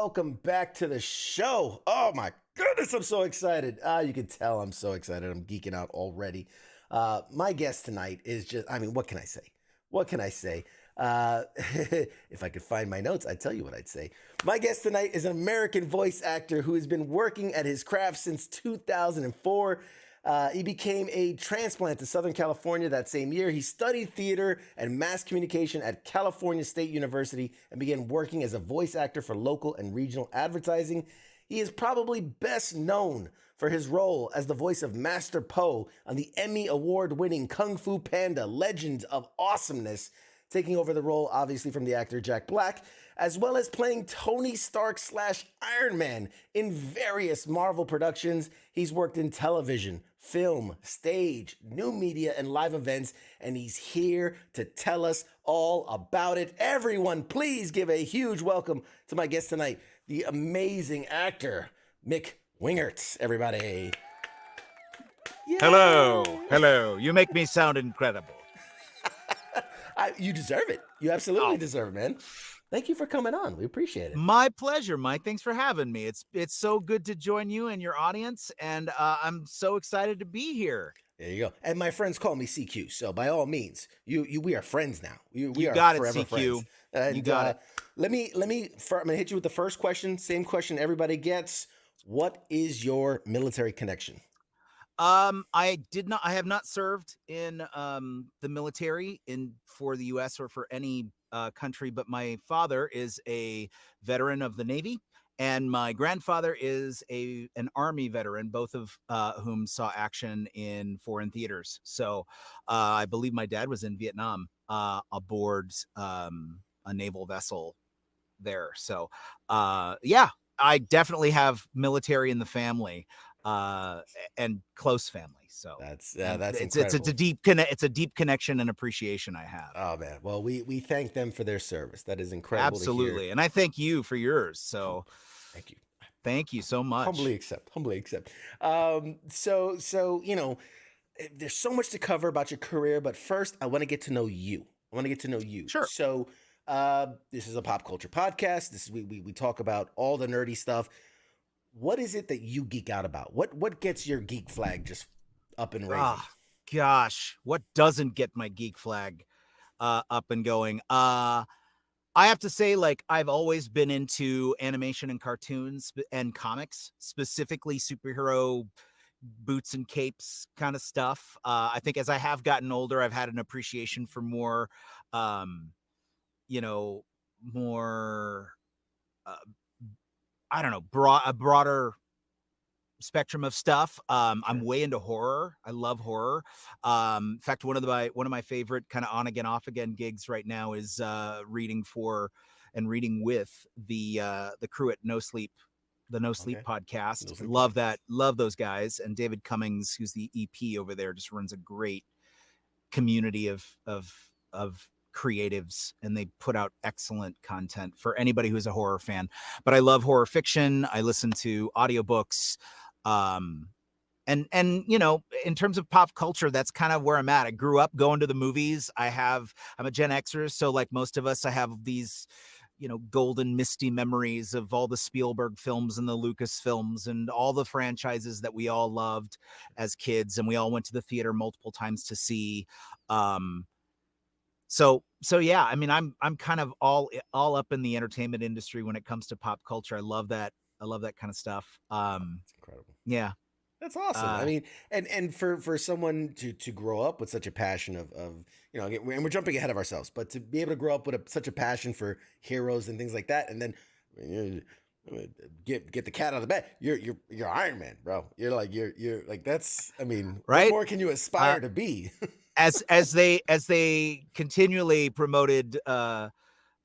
welcome back to the show. Oh my goodness, I'm so excited. You can tell I'm so excited. I'm geeking out already. My guest tonight is just, what can I say? What can I say? If I could find my notes, I'd tell you what I'd say. My guest tonight is an American voice actor who has been working at his craft since 2004. He became a transplant to Southern California that same year. He studied theater and mass communication at California State University and began working as a voice actor for local and regional advertising. He is probably best known for his role as the voice of Master Po on the Emmy Award-winning Kung Fu Panda, Legends of Awesomeness, taking over the role, obviously, from the actor Jack Black, as well as playing Tony Stark / Iron Man in various Marvel productions. He's worked in television, film, stage, new media, and live events, and he's here to tell us all about it. Everyone, please give a huge welcome to my guest tonight, the amazing actor, Mick Wingert, everybody. Yay! Hello. You make me sound incredible. You deserve it. You absolutely deserve it, man. Thank you for coming on. We appreciate it. My pleasure, Mike. Thanks for having me. It's so good to join you and your audience, and I'm so excited to be here. There you go. And my friends call me CQ, so by all means, we are friends now. We are got forever it, CQ. friends. And, you got it. I'm gonna hit you with the first question. Same question everybody gets. What is your military connection? I have not served in the military for the U.S. or for any country, but my father is a veteran of the Navy, and my grandfather is an Army veteran, both of whom saw action in foreign theaters. So I believe my dad was in Vietnam aboard a naval vessel there. So yeah, I definitely have military in the family. And close family. So that's it's incredible. It's a deep connection and appreciation I have. Oh man, well we thank them for their service. That is incredible. Absolutely, to hear. And I thank you for yours. So thank you so much. Humbly accept. So there's so much to cover about your career, but first I want to get to know you. Sure. So this is a pop culture podcast. This is we talk about all the nerdy stuff. What is it that you geek out about? What gets your geek flag just up and raising? Gosh, what doesn't get my geek flag up and going? I have to say, like, I've always been into animation and cartoons and comics, specifically superhero boots and capes kind of stuff. I think as I have gotten older, I've had an appreciation for more, more I don't know, a broader spectrum of stuff. I'm way into horror. I love horror. In fact, one of my favorite kind of on again, off again gigs right now is reading for and reading with the crew at No Sleep, the No Sleep podcast. Love that. Love those guys. And David Cummings, who's the EP over there, just runs a great community of creatives, and they put out excellent content for anybody who's a horror fan. But I love horror fiction. I listen to audiobooks. And in terms of pop culture, that's kind of where I'm at. I grew up going to the movies. I'm a Gen Xer, so like most of us, I have these golden misty memories of all the Spielberg films and the Lucas films and all the franchises that we all loved as kids, and we all went to the theater multiple times to see. So yeah, I mean, I'm kind of all up in the entertainment industry when it comes to pop culture. I love that kind of stuff. It's incredible. Yeah, that's awesome. I mean, and for someone to grow up with such a passion of and we're jumping ahead of ourselves, but to be able to grow up with such a passion for heroes and things like that, and then get the cat out of the bed. You're Iron Man, bro. You're like that's. I mean, right? What more can you aspire to be? as they continually promoted the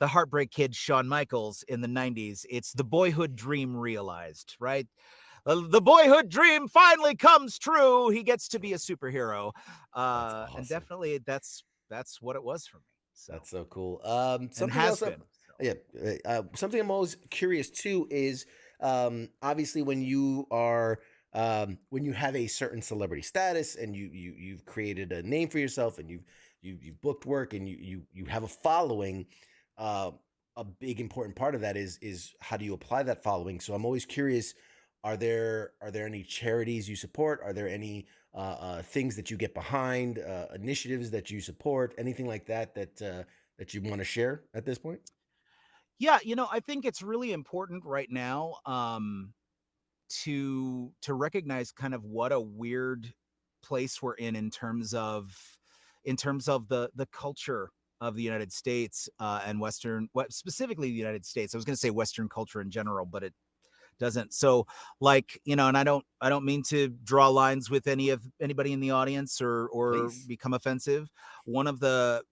Heartbreak Kid Shawn Michaels in the 90s, it's the boyhood dream realized, right? The boyhood dream finally comes true. He gets to be a superhero. Awesome. And definitely that's what it was for me. So that's so cool. Something else. Something I'm always curious too is obviously when you are when you have a certain celebrity status and you've created a name for yourself and you've booked work and you have a following, a big important part of that is how do you apply that following. So I'm always curious, are there any charities you support? Are there any things that you get behind, initiatives that you support, anything like that that you want to share at this point? Yeah, I think it's really important right now, to recognize kind of what a weird place we're in terms of the culture of the United States, and Western, what specifically the United States. I was going to say Western culture in general, but it doesn't. So, like, and I don't mean to draw lines with anybody in the audience, or Please. become offensive. One of the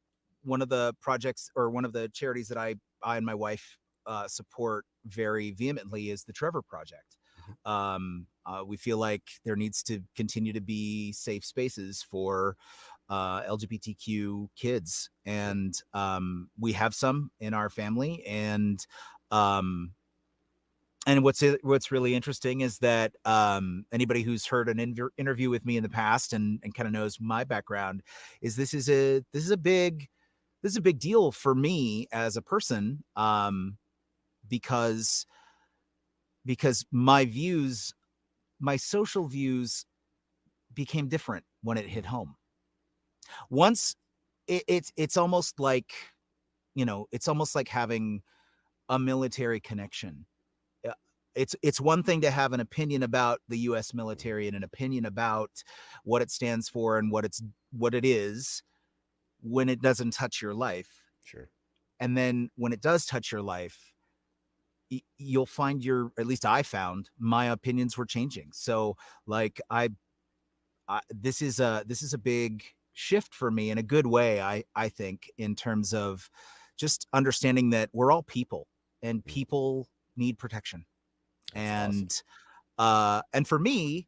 projects, or one of the charities that I and my wife support very vehemently, is the Trevor Project. Mhm. We feel like there needs to continue to be safe spaces for LGBTQ kids, Sure. and we have some in our family. Um, and what's really interesting is that, anybody who's heard an interview with me in the past, and kind of knows my background, is this is a big deal for me as a person, because my social views became different when it hit Mhm. home. Once it's almost like, having a military connection. Uh, it's one thing to have an opinion about the U.S. Mhm. military, and an opinion about what it stands for, and what it is, when it doesn't touch your life. Sure. And then when it does touch your life, you'll find at least I found my opinions were changing. So, like, this is a big shift for me, in a good way, I think, in terms of just understanding that we're all people, and Mhm. people need protection. That's awesome. And for me,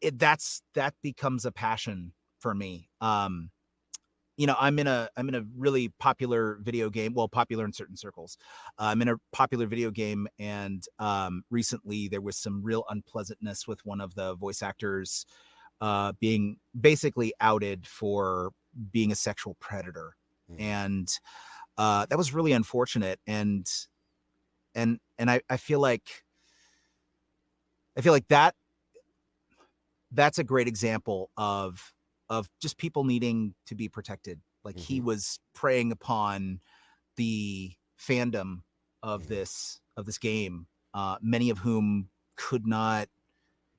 that becomes a passion for me. I'm in a really popular video game, well, popular in certain circles. I'm in a popular video game, and recently there was some real unpleasantness with one of the voice actors, being basically outed for being a sexual predator. Mhm. And that was really unfortunate. And I feel like that's a great example of just people needing to be protected. Like, he Mhm. was preying upon the fandom of Mhm. this game, many of whom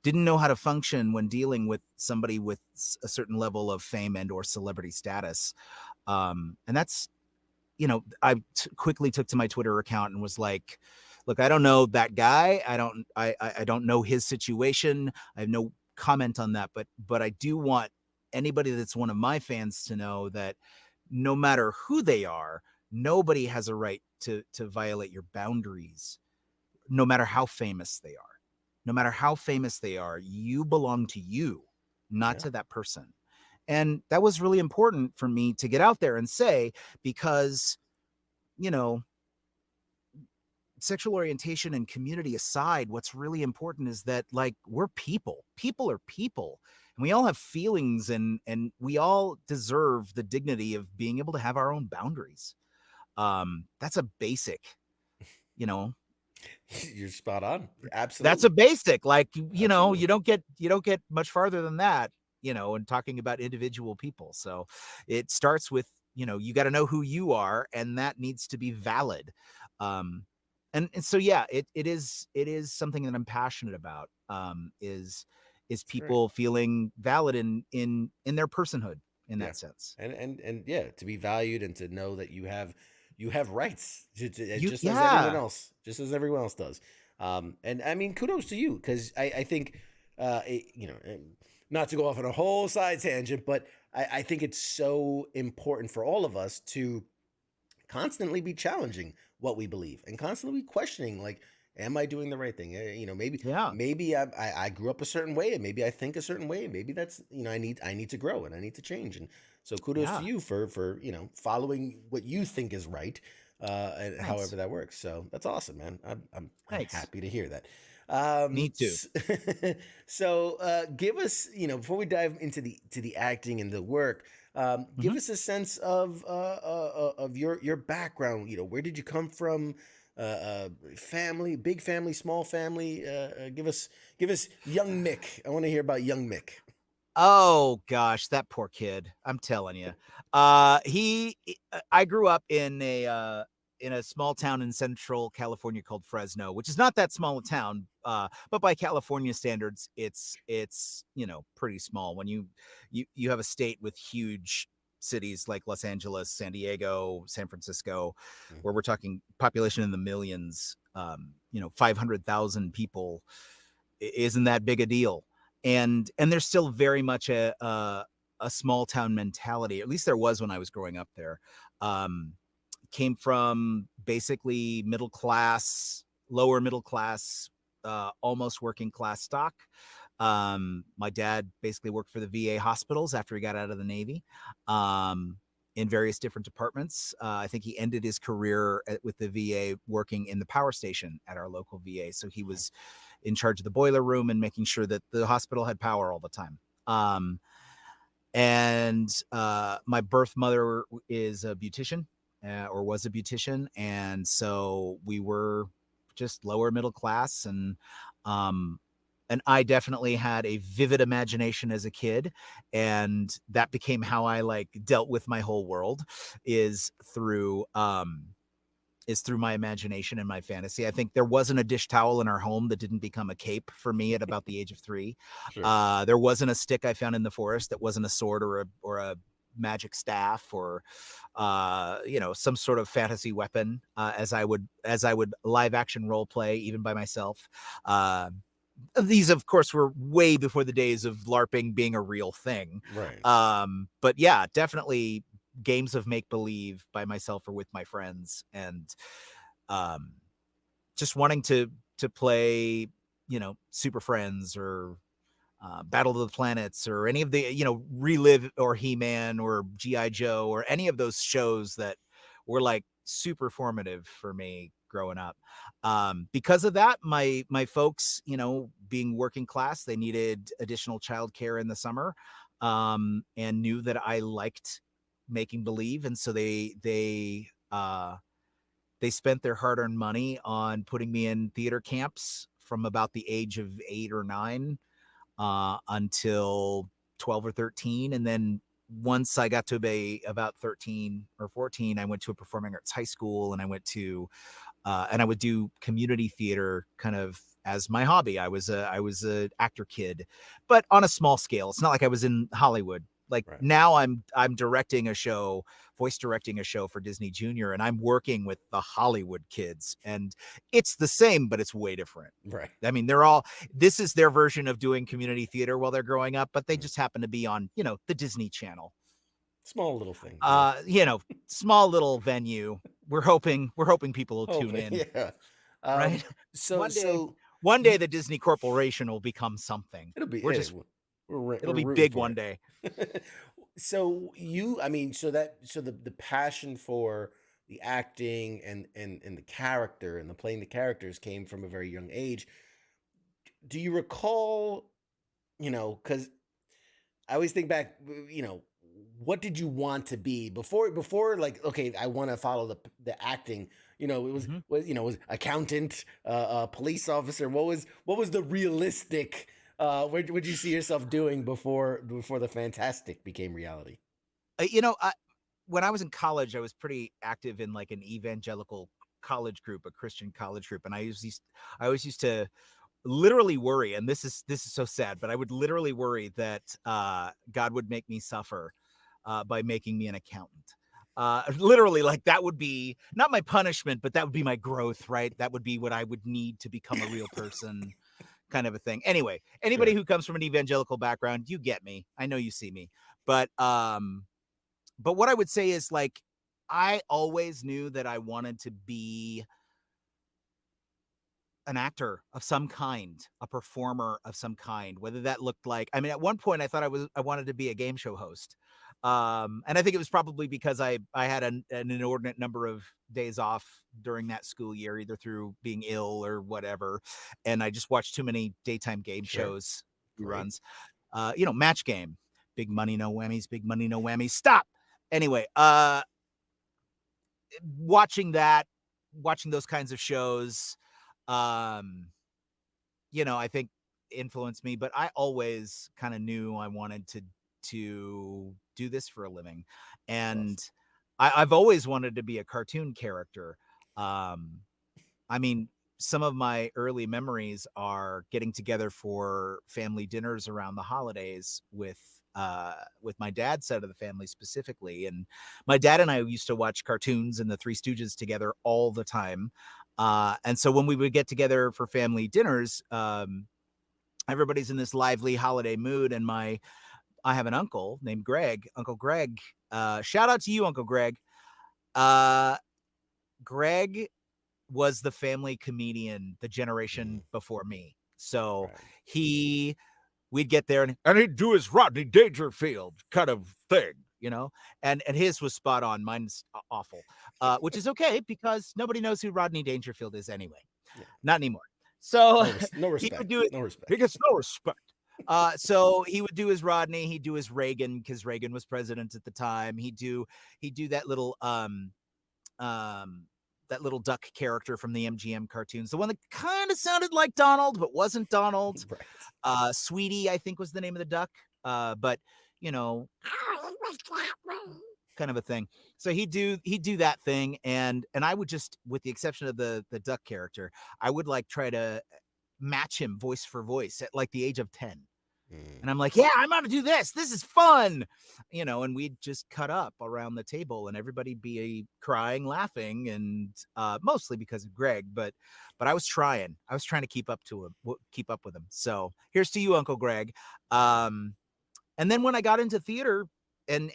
didn't know how to function when dealing with somebody with a certain level of fame and or celebrity status. And that's, I quickly took to my Twitter account and was like, look, I don't know that guy. I don't know his situation. I have no comment on that, but I do want anybody that's one of my fans to know that no matter who they are, nobody has a right to violate your boundaries, no matter how famous they are. No matter how famous they are, you belong to you, not Yeah. to that person. And that was really important for me to get out there and say, because, you know, sexual orientation and community aside, what's really important is that, like, we're people. People are people. And we all have feelings, and we all deserve the dignity of being able to have our own boundaries. That's a basic, you know, You're spot on. that's a Absolutely. basic. Like, Absolutely. you don't get much farther than that, in talking about individual people. So it starts with, you got to know who you are, and that needs to be valid. Um, and so, yeah, it is something that I'm passionate about. Is It's great. people feeling valid in their personhood, in Yeah. that sense. And yeah, to be valued and to know that you have rights, just as everyone Yeah, else, just as everyone else does. And I mean, kudos to you, because I think, not to go off on a whole side tangent, but I think it's so important for all of us to constantly be challenging what we believe and constantly be questioning, like, am I doing the right thing? Maybe yeah, maybe I grew up a certain way, and maybe I think a certain way, and maybe that's, I need to grow and I need to change. And so kudos to yeah. you for following what you think is right, and however Thanks, that works. So that's awesome, man. I'm thanks. happy to hear that. Me too. So give us, before we dive into the acting and the work, give Mhm. us a sense of your background. Where did you come from? Family, big family, small family. Give us young Mick. I want to hear about young Mick. Oh gosh, that poor kid. I'm telling you. I grew up in a small town in central California called Fresno, which is not that small a town, but by California standards, it's pretty small. When you have a state with huge cities like Los Angeles, San Diego, San Francisco, Mm. where we're talking population in the millions, 500,000 people isn't that big a deal. And there's still very much a small town mentality. At least there was when I was growing up there. Um, Came from basically middle class, lower middle class, almost working class stock. My dad basically worked for the VA hospitals after he got out of the Navy, um, in various different departments. I think he ended his career with the VA working in the power station at our local VA. So he was in charge of the boiler room and making sure that the hospital had power all the time. Um, and my birth mother is a beautician, or was a beautician, and so we were just lower middle class, um and I definitely had a vivid imagination as a kid, and that became how I like dealt with my whole world is through my imagination and my fantasy. I think there wasn't a dish towel in our home that didn't become a cape for me at about the age of 3. Sure. There wasn't a stick I found in the forest that wasn't a sword or a magic staff or some sort of fantasy weapon, as I would live action role play even by myself. Uh, these of course were way before the days of LARPing being a real thing. Right. But yeah, definitely games of make believe by myself or with my friends, and um, just wanting to play, Super Friends or Battle of the Planets or any of the, Relive or He-Man or GI Joe or any of those shows that were like super formative for me growing up. Because of that, my folks, being working class, they needed additional childcare in the summer, and knew that I liked making believe, and so they spent their hard-earned money on putting me in theater camps from about the age of 8 or 9, until 12 or 13. And then once I got to be about 13 or 14, I went to a performing arts high school, and I would do community theater kind of as my hobby. I was a actor kid, but on a small scale. It's not like I was in Hollywood. Like Right. now I'm directing a show, voice directing a show for Disney Junior, and I'm working with the Hollywood kids, and it's the same but it's way different. Right. I mean, they're all this is their version of doing community theater while they're growing up, but they Mm. just happen to be on, the Disney Channel. Small little thing. Yeah. Uh, you know, Small little venue. We're hoping people will tune Hoping. in, Yeah. right? So One day, so one day you the Disney Corporation will become something. it'll be We're it. just It'll We're be rooting big for one day. it. So I mean, so the passion for the acting and the character and the playing the characters came from a very young age. Do you recall, because I always think back, what did you want to be before like, okay, I want to follow the acting, it was Mhm. was was accountant, police officer. What was the realistic, what would you see yourself doing before the fantastic became reality? Uh, you know, I, when I was in college, I was pretty active in like an evangelical college group, a Christian college group, and I always used to literally worry, and this is so sad, but I would literally worry that God would make me suffer by making me an accountant. Literally, like that would be not my punishment, but that would be my growth, right? That would be what I would need to become a real person, kind of a thing. Anyway, anybody Sure. who comes from an evangelical background, you get me. I know you see me, but what I would say is like I always knew that I wanted to be an actor of some kind, a performer of some kind, whether that looked like, I mean, at one point I thought I wanted to be a game show host. And I think it was probably because I had an inordinate number of days off during that school year, either through being ill or whatever, and I just watched too many daytime game Sure. shows, Great. reruns. Match Game, big money, no whammies, big money, no whammies. Stop. Anyway, watching that, watching those kinds of shows, um, I think influenced me, but I always kind of knew I wanted to do this for a living. That's And awesome. I've always wanted to be a cartoon character. Um, I mean, some of my early memories are getting together for family dinners around the holidays with my dad's side of the family specifically. And my dad and I used to watch cartoons and the Three Stooges together all the time. And so when we would get together for family dinners, everybody's in this lively holiday mood. And I have an uncle named Greg, Uncle Greg. Shout out to you, Uncle Greg. Uh, Greg was the family comedian the Mm, generation before me. So right. he we'd get there and he'd do his Rodney Dangerfield kind of thing, and his was spot on. Mine's awful, which is okay because nobody knows who Rodney Dangerfield is anyway. Yeah. Not anymore. So No he would respect. do it. No He respect. gets no respect. So he would do his Rodney. He'd do his Reagan because Reagan was president at the time. He'd do um, that little duck character from the MGM cartoons, the one that kind of sounded like Donald but wasn't Donald. Right. Sweetie, I think was the name of the duck. But you know, kind of a thing. So he'd do that thing, and I would just, with the exception of the duck character, I would like try to match him voice for voice at like the age of 10. Mm, And I'm like, yeah, I'm going to do this. This is fun. And we'd just cut up around the table and everybody be crying, laughing, and mostly because of Greg, but I was trying. I was trying to keep up with him. So here's to you, Uncle Greg. Um, and then when I got into theater and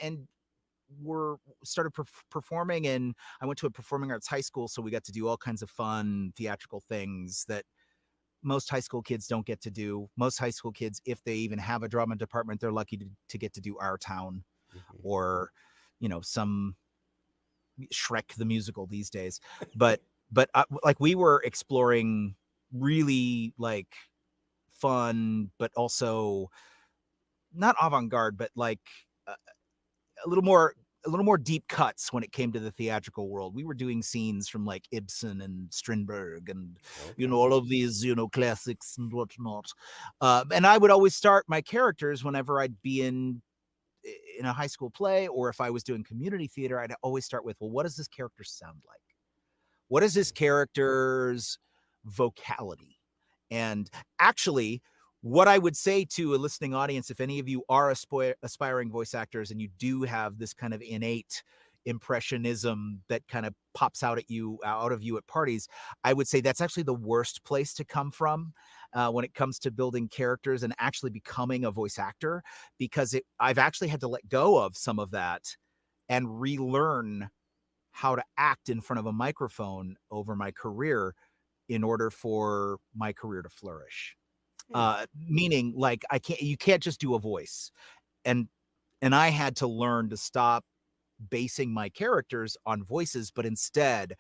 were started performing, and I went to a performing arts high school, so we got to do all kinds of fun theatrical things that most high school kids don't get to do. Most high school kids, if they even have a drama department, they're lucky to get to do Our Town mhm. or, some Shrek the musical these days. But like we were exploring really like fun, but also not avant-garde, but like uh, a little more a little more deep cuts when it came to the theatrical world. We were doing scenes from like Ibsen and Strindberg and Okay. all of these classics and whatnot. And I would always start my characters whenever I'd be in a high school play, or if I was doing community theater, I'd always start with, well, what does this character sound like? What is this Mm, character's vocality? And actually, what I would say to a listening audience, if any of you are aspiring voice actors and you do have this kind of innate impressionism that kind of pops out of you at parties, I would say that's actually the worst place to come from when it comes to building characters and actually becoming a voice actor, because I've actually had to let go of some of that and relearn how to act in front of a microphone over my career in order for my career to flourish. mm, Meaning, like, you can't just do a voice, and I had to learn to stop basing my characters on voices, but instead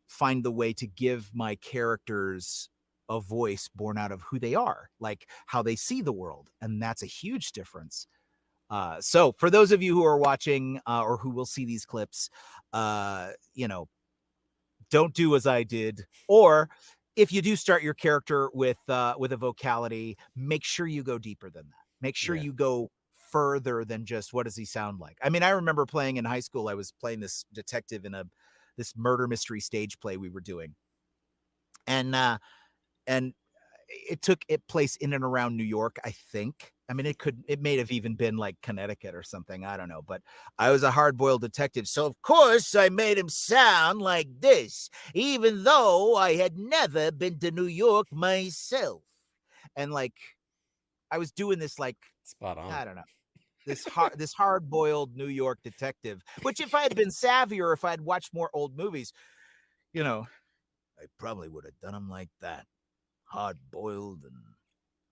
find the way to give my characters a voice born out of who they are, like how they see the world, and that's a huge difference. So for those of you who are watching or who will see these clips, uh, you know, don't do as I did. Or if you do start your character with a vocality, make sure you go deeper than that. Make sure yeah. you go further than just what does he sound like. I mean, I remember playing in high school. I was playing this detective in this murder mystery stage play we were doing, and it took it place in and around New York, I think. I mean, it may have even been like Connecticut or something. I don't know. But I was a hard boiled detective. So, of course, I made him sound like this, even though I had never been to New York myself. And like, I was doing this, like, Spot on. I don't know. This hard boiled New York detective, which if I had been savvy or if I had watched more old movies, you know, I probably would have done him like that, hard boiled and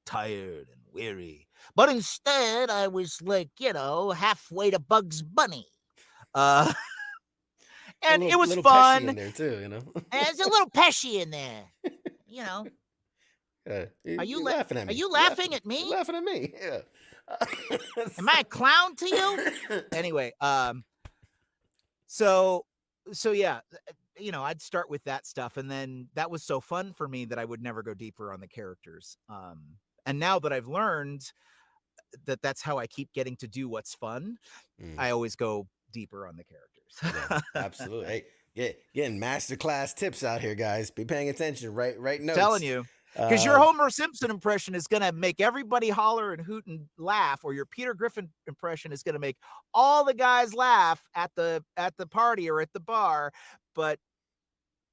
tired and weary. But instead, I was like, halfway to Bugs Bunny. Uh, A and it was little Pesci in fun. there too, you know. There's a little Pesci in there. You know, are you You're laughing at are me. you You're laughing laughing. at me? You're laughing at me. Yeah. Am I a clown to you? Anyway, so yeah, I'd start with that stuff, and then that was so fun for me that I would never go deeper on the characters. And now that I've learned that that's how I keep getting to do what's fun, Mm, I always go deeper on the yeah, characters. absolutely. Hey, getting masterclass tips out here, guys. Be paying attention. Write Telling notes. you, because your Uh, Homer Simpson impression is going to make everybody holler and hoot and laugh, or your Peter Griffin impression is going to make all the guys laugh at the party or at the bar. But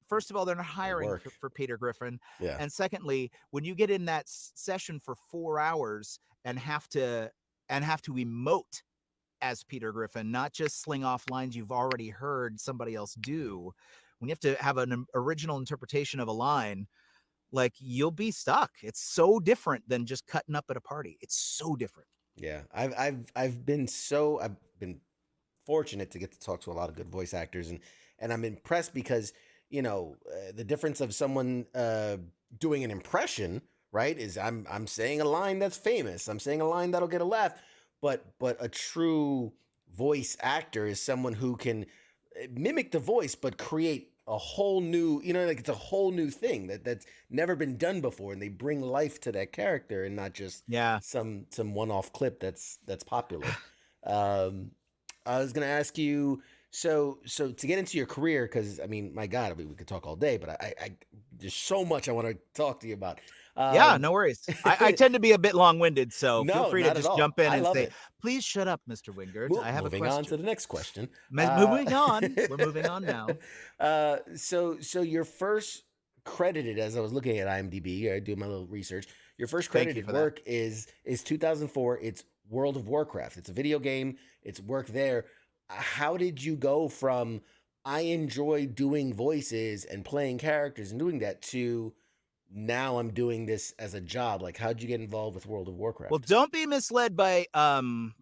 first of all, they're not it'll hiring work. for Peter Griffin, Yeah. and secondly, when you get in that session for 4 hours and have to emote as Peter Griffin, not just sling off lines you've already heard somebody else do. When you have to have an original interpretation of a line, like, you'll be stuck. It's so different than just cutting up at a party. It's so different. Yeah. I've been fortunate to get to talk to a lot of good voice actors, and I'm impressed because the difference of someone doing an impression, right, is I'm saying a line that's famous, I'm saying a line that'll get a laugh, but a true voice actor is someone who can mimic the voice but create a whole new, like it's a whole new thing that's never been done before, and they bring life to that character and not just Yeah. some one-off clip that's popular. um I was gonna ask you, so to get into your career, because I mean, my God, I mean, we could talk all day, but I there's so much I want to talk to you about. Yeah, Um, no worries. I tend to be a bit long-winded, so feel no, free to not at just all. jump in I and love say, it. "Please shut up, Mr. Wingert. I have a Moving on to question." the next question. Moving on. We're moving on now. So your first credited, as I was looking at IMDb, I do my little research. Your first Thank you credited for that. work is 2004. It's World of Warcraft. It's a video game. It's work there. How did you go from I enjoy doing voices and playing characters and doing that to now I'm doing this as a job? Like, how'd you get involved with World of Well, Warcraft? don't be misled by IMDb.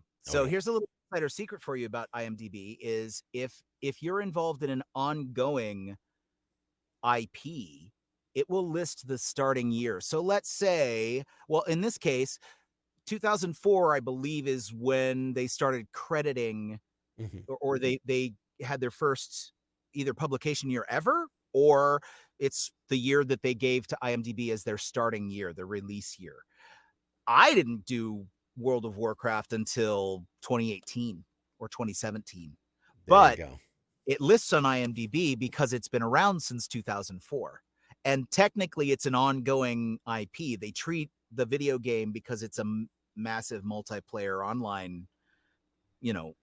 Oh So yeah. here's a little insider secret for you about IMDb is if you're involved in an ongoing IP, it will list the starting year. So let's say, well, in this case, 2004, I believe, is when they started crediting, Hmm. or they had their first either publication year ever, or it's the year that they gave to IMDb as their starting year, their release year. I didn't do World of Warcraft until 2018 or 2017, There you but go. it lists on IMDb because it's been around since 2004. And technically, it's an ongoing IP. They treat the video game, because it's a massive multiplayer online, you know,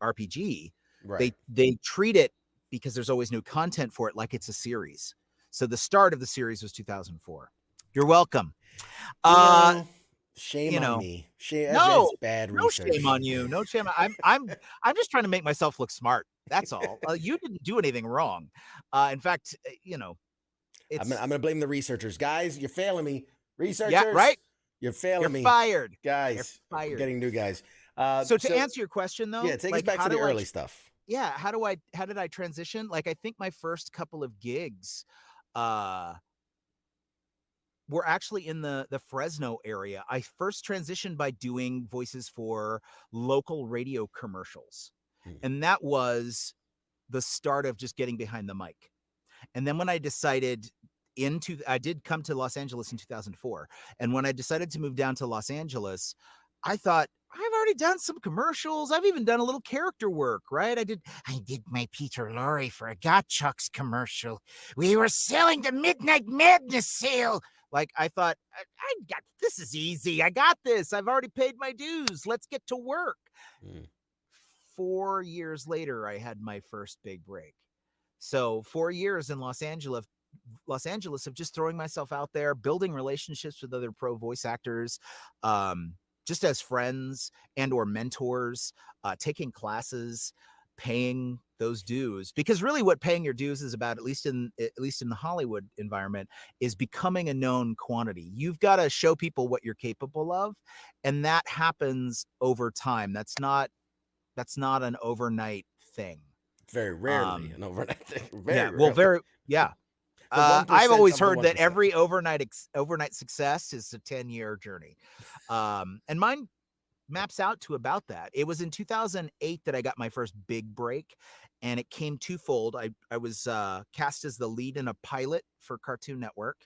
RPG. Right. They treat it, because there's always new content for it, like it's a series. So the start of the series was 2004. You're welcome. You Uh, know, shame you on know, me. Shame, that's no, bad no shame research. on you. No shame. I'm just trying to make myself look smart. That's all. You didn't do anything wrong. In fact, it's I'm gonna blame the researchers, guys. You're failing me, yeah, researchers. right. You're You're failing me, fired. You're guys. We're fired. getting new guys. So to So answer your question yeah, though, take us like, back to the early stuff. yeah, how did I transition? Like, I think my first couple of gigs uh were actually in the Fresno area. I first transitioned by doing voices for local radio commercials. Mm, And that was the start of just getting behind the mic. And then when I decided I did come to Los Angeles in 2004. And when I decided to move down to Los Angeles, I thought, I've already done some commercials. I've even done a little character work, right? I did my Peter Lorre for a Got Chucks commercial. We were selling the Midnight Madness sale. Like, I thought, I got this is easy. I got this. I've already paid my dues. Let's get to work. mm. 4 years later, I had my first big break. So 4 years in Los Angeles of just throwing myself out there, building relationships with other pro voice actors, just as friends and or mentors, taking classes, paying those dues, because really what paying your dues is about, at least in the Hollywood environment, is becoming a known quantity. You've got to show people what you're capable of, and that happens over time. That's not an overnight thing. Very rarely Um, an overnight thing. yeah, Very well, rarely. yeah. The I've 1% always of the heard that 1%. every overnight success is a 10-year journey. And mine maps out to about that. It was in 2008 that I got my first big break, and it came twofold. I was cast as the lead in a pilot for Cartoon Network,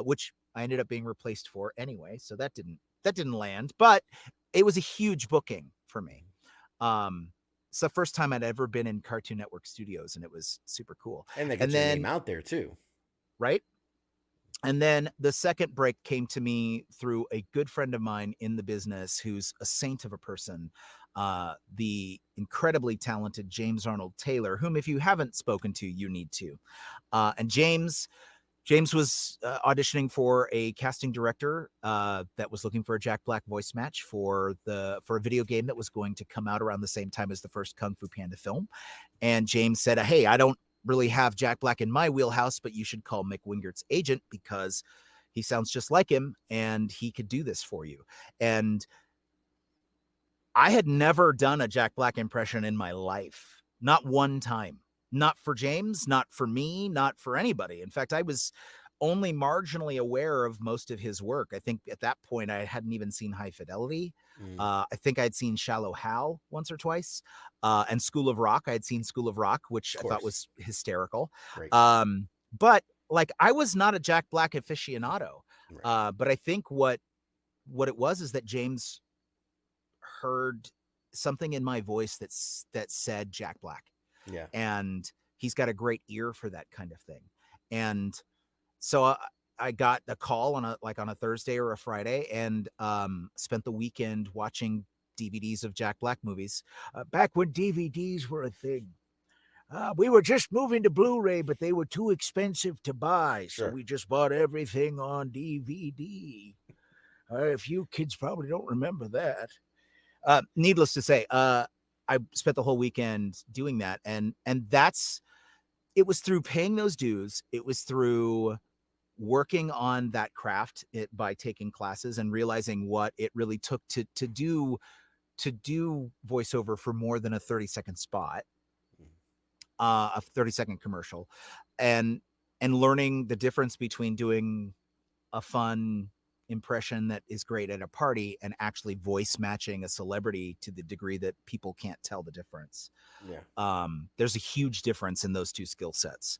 which I ended up being replaced for anyway, so that didn't land, but it was a huge booking for me. It's the first time I'd ever been in Cartoon Network studios, and it was super cool. And that And gets your name then, out there too. right? And then the second break came to me through a good friend of mine in the business who's a saint of a person, the incredibly talented James Arnold Taylor, whom, if you haven't spoken to, you need to. And James was auditioning for a casting director that was looking for a Jack Black voice match for a video game that was going to come out around the same time as the first Kung Fu Panda film. And James said, "Hey, I don't really have Jack Black in my wheelhouse, but you should call Mick Wingert's agent because he sounds just like him and he could do this for you." And I had never done a Jack Black impression in my life, not one time. Not for James, not for me, not for anybody. In fact, I was only marginally aware of most of his work. I think at that point I hadn't even seen High Fidelity. Mm, I think I'd seen Shallow Hal once or twice, and School of Rock. I had seen School of Rock, which of I thought course. was hysterical. Great. But like, I was not a Jack Black aficionado. Right. But I think what it was is that James heard something in my voice that said Jack Black, Yeah. and he's got a great ear for that kind of thing. And so I got a call on a Thursday or a Friday, and spent the weekend watching DVDs of Jack Black movies. Back when DVDs were a thing. We were just moving to Blu-ray, but they were too expensive to buy, so Sure. we just bought everything on DVD. If you kids probably don't remember that. Needless to say, I spent the whole weekend doing that, and it was through paying those dues. It was through working on that craft by taking classes and realizing what it really took to do voiceover for more than a 30-second spot, a 30-second commercial, and learning the difference between doing a fun impression that is great at a party and actually voice matching a celebrity to the degree that people can't tell the difference. Yeah. There's a huge difference in those two skill sets.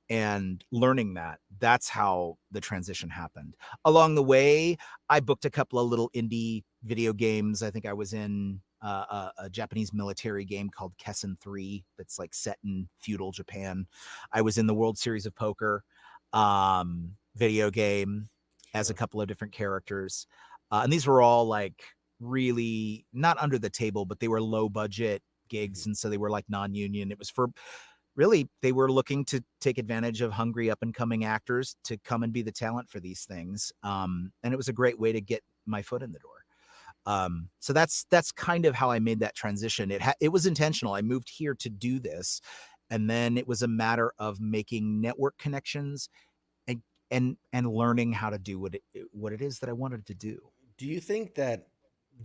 And learning that's how the transition happened. Along the way, I booked a couple of little indie video games. I think I was in a Japanese military game called Kessen 3 that's like set in feudal Japan. I was in the World Series of Poker video game as a Sure. couple of different characters. And these were all like really not under the table, but they were low budget Mhm. gigs. And so they were like non-union. It was for really, they were looking to take advantage of hungry up and coming actors to come and be the talent for these things. And it was a great way to get my foot in the door. So that's kind of how I made that transition. It was intentional. I moved here to do this, and then it was a matter of making network connections and learning how to do what it is that I wanted to do. Do you think that,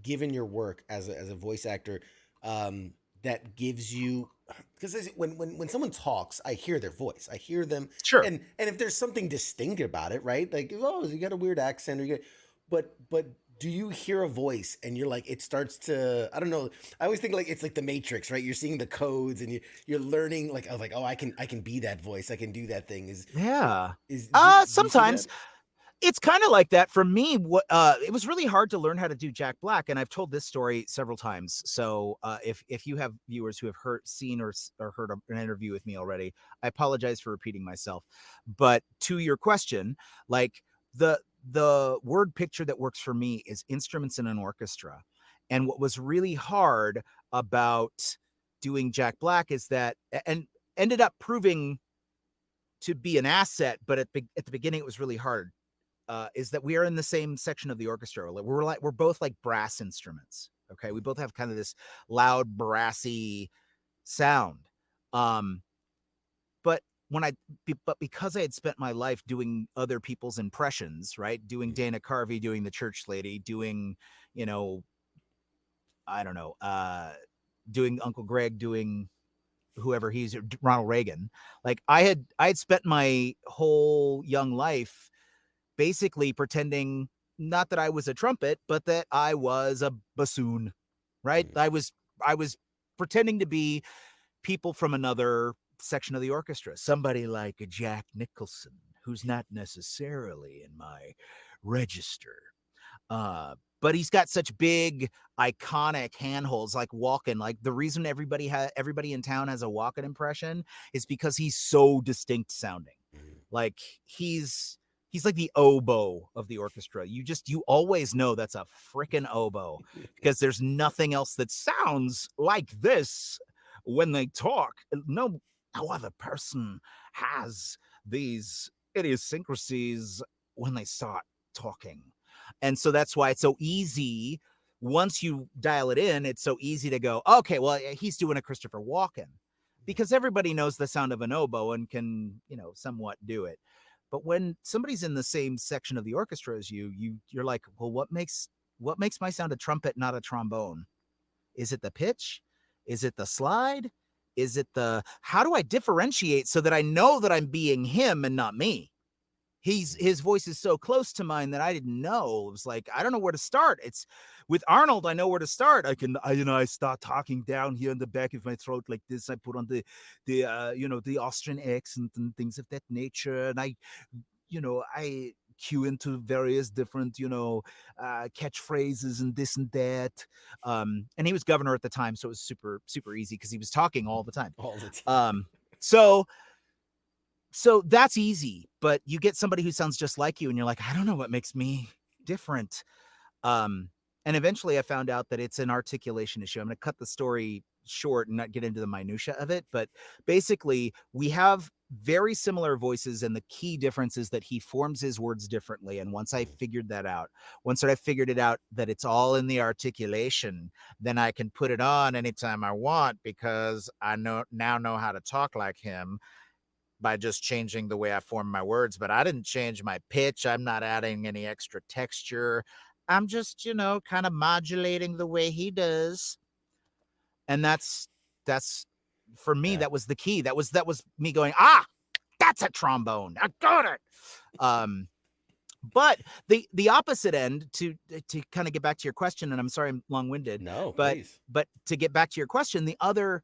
given your work as a voice actor, um, that gives you, because when someone talks, I hear their voice, I hear them, Sure. and if there's something distinct about it, right? Like, oh, you got a weird accent, or you get, but do you hear a voice and you're like, it starts to, I don't know. I always think like it's like the Matrix, right? You're seeing the codes and you're learning like, oh, I can be that voice, I can do that thing. Yeah. Is do you see Sometimes that? it's kind of like that for me. It was really hard to learn how to do Jack Black, and I've told this story several times. So if you have viewers who have seen or heard an interview with me already, I apologize for repeating myself. But to your question, like, the word picture that works for me is instruments in an orchestra. And what was really hard about doing Jack Black is that, and ended up proving to be an asset, but at the beginning it was really hard, is that we are in the same section of the orchestra. We're both like brass instruments. Okay, we both have kind of this loud, brassy sound. Um, but when I but because I had spent my life doing other people's impressions, right? Doing Mhm. Dana Carvey, doing the church lady, doing, you know, I don't know, doing Uncle Greg, doing whoever he's Ronald Reagan. Like I had spent my whole young life basically pretending not that I was a trumpet, but that I was a bassoon, right? Mhm. I was pretending to be people from another section of the orchestra, somebody like a Jack Nicholson, who's not necessarily in my register. But he's got such big, iconic handholds, like Walken. Like the reason everybody in town has a Walken impression is because he's so distinct sounding. Mhm. Like he's like the oboe of the orchestra. You always know that's a freaking oboe because there's nothing else that sounds like this when they talk. No other person has these idiosyncrasies when they start talking. And so that's why it's so easy. Once you dial it in, it's so easy to go, okay, well, he's doing a Christopher Walken because everybody knows the sound of an oboe and can, somewhat do it. But when somebody's in the same section of the orchestra as you're like, well, what makes my sound a trumpet, not a trombone? Is it the pitch? Is it the slide? Is it how do I differentiate so that I know that I'm being him and not me? His voice is so close to mine that I didn't know. It was like, I don't know where to start. It's with Arnold, I know where to start. I start talking down here in the back of my throat like this. I put on the Austrian accent and things of that nature. And I cue into various different, catchphrases and this and that. And he was governor at the time, so it was super, super easy because he was talking all the time. All the time. So that's easy, but you get somebody who sounds just like you and you're like, I don't know what makes me different. Um, and eventually I found out that it's an articulation issue. I'm going to cut the story short and not get into the minutia of it, but basically we have very similar voices, and the key difference is that he forms his words differently. And once I Mhm. figured that out, once I figured it out that it's all in the articulation, then I can put it on anytime I want because I know how to talk like him by just changing the way I form my words, but I didn't change my pitch. I'm not adding any extra texture. I'm just, kind of modulating the way he does. And that's for me, Yeah. that was the key. That was me going, that's a trombone. I got it. Um, but the opposite end to kind of get back to your question, and I'm sorry I'm long-winded, No, but please. to get back to your question, the other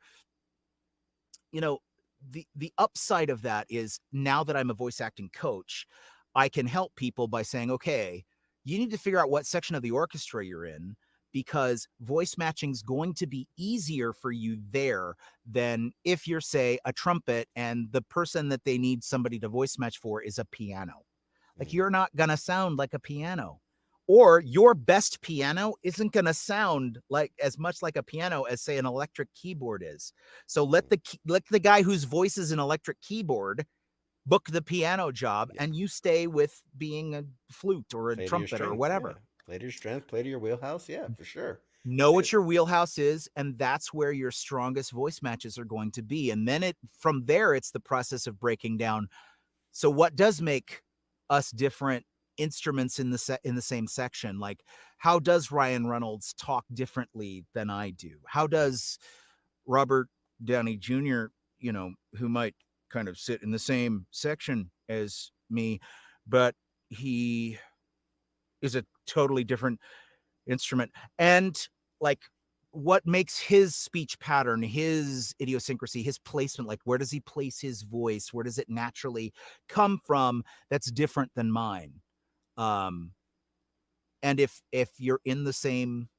you know, the upside of that is now that I'm a voice acting coach, I can help people by saying, okay, you need to figure out what section of the orchestra you're in because voice matching is going to be easier for you there than if you're, say, a trumpet and the person that they need somebody to voice match for is a piano. Like Mhm. you're not going to sound like a piano. Or your best piano isn't going to sound like as much like a piano as, say, an electric keyboard is. So let the guy whose voice is an electric keyboard book the piano job, Yeah. and you stay with being a flute or a Play to your trumpet or strengths. Yeah. whatever. Play to your strengths. Play to your wheelhouse. Yeah, for sure. Know Dude. what your wheelhouse is, and that's where your strongest voice matches are going to be. And then from there, it's the process of breaking down. So what does make us different instruments in the same section? Like how does Ryan Reynolds talk differently than I do? How does Robert Downey Jr., who might kind of sit in the same section as me, but he is a totally different instrument? And like what makes his speech pattern, his idiosyncrasy, his placement, like where does he place his voice? Where does it naturally come from that's different than mine? Um, and if you're in the same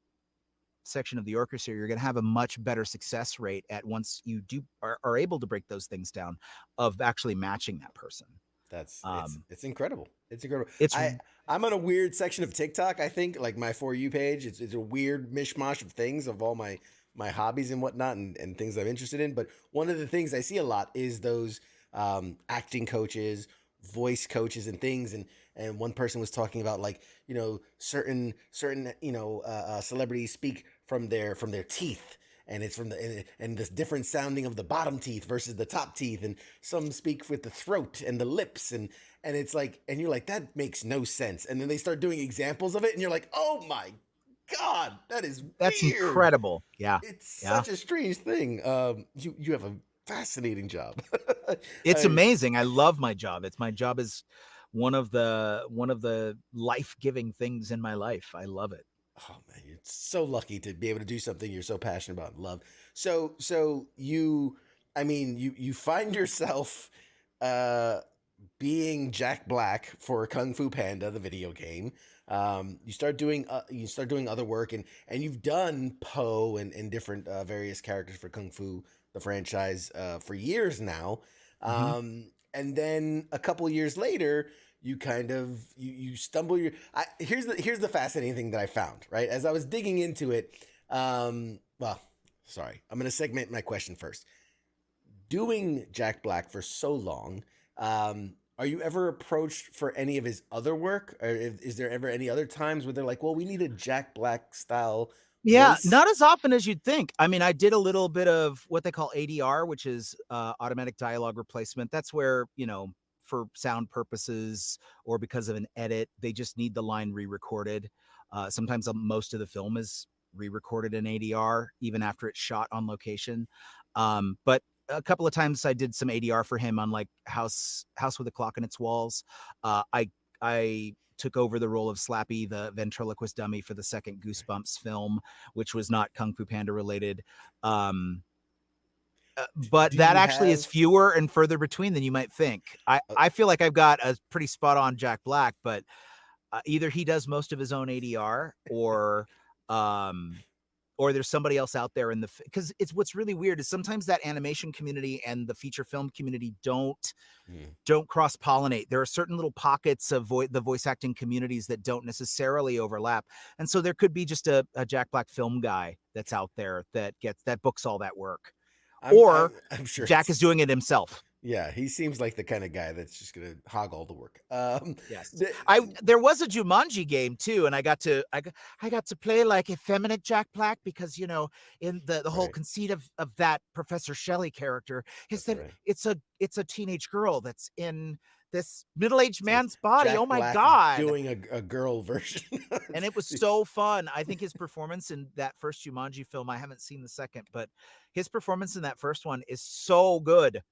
section of the orchestra, you're going to have a much better success rate at once you are able to break those things down of actually matching that person. That's Um, it's incredible. It's incredible. it's I'm on a weird section of TikTok. I think like my For You page. It's a weird mishmash of things of all my hobbies and whatnot and things I'm interested in. But one of the things I see a lot is those acting coaches, voice coaches, and things. And one person was talking about like certain celebrities speak from their teeth. and it's from and this different sounding of the bottom teeth versus the top teeth, and some speak with the throat and the lips, and it's like, and you're like, that makes no sense. And then they start doing examples of it, and you're like, oh my God, that is That's weird. incredible. Yeah. It's Yeah. such a strange thing. You have a fascinating job. It's I, amazing. I love my job. My job is one of the life-giving things in my life. I love it. oh man, you're so lucky to be able to do something you're so passionate about and love. So you, I mean, you find yourself uh being Jack Black for Kung Fu Panda, the video game. You start doing other work, and you've done Poe and different various characters for Kung Fu, the franchise, for years now. Mhm. And then a couple years later, you kind of you stumble your. Here's the fascinating thing that I found, right as I was digging into it. Well, sorry, I'm gonna segment my question first. Doing Jack Black for so long, are you ever approached for any of his other work? Or is there ever any other times where they're like, well, we need a Jack Black style Yeah, voice? not as often as you'd think. I mean, I did a little bit of what they call ADR, which is automatic dialogue replacement. That's where, for sound purposes or because of an edit, they just need the line re-recorded. Sometimes most of the film is re-recorded in ADR, even after it's shot on location. But a couple of times I did some ADR for him on like House with a Clock in Its Walls. I took over the role of Slappy, the ventriloquist dummy, for the second Goosebumps film, which was not Kung Fu Panda related. Um, but Do that you actually is have? fewer and further between than you might think. I, Uh, I feel like I've got a pretty spot on Jack Black, but either he does most of his own ADR um, or there's somebody else out there in the because it's what's really weird is sometimes that animation community and the feature film community hmm. don't cross pollinate. There are certain little pockets of the voice acting communities that don't necessarily overlap. And so there could be just a Jack Black film guy that's out there that books all that work. Or I'm sure Jack it's. is doing it himself. Yeah, he seems like the kind of guy that's just gonna hog all the work. Yes. The, There was a Jumanji game too, and I got to play like effeminate Jack Black because in the whole right, conceit of that Professor Shelley character is that's that right. it's a teenage girl that's in this middle-aged So it's man's body. Oh Jack my Black God. doing a girl version. And it was so fun. I think his performance in that first Jumanji film, I haven't seen the second, but his performance in that first one is so good.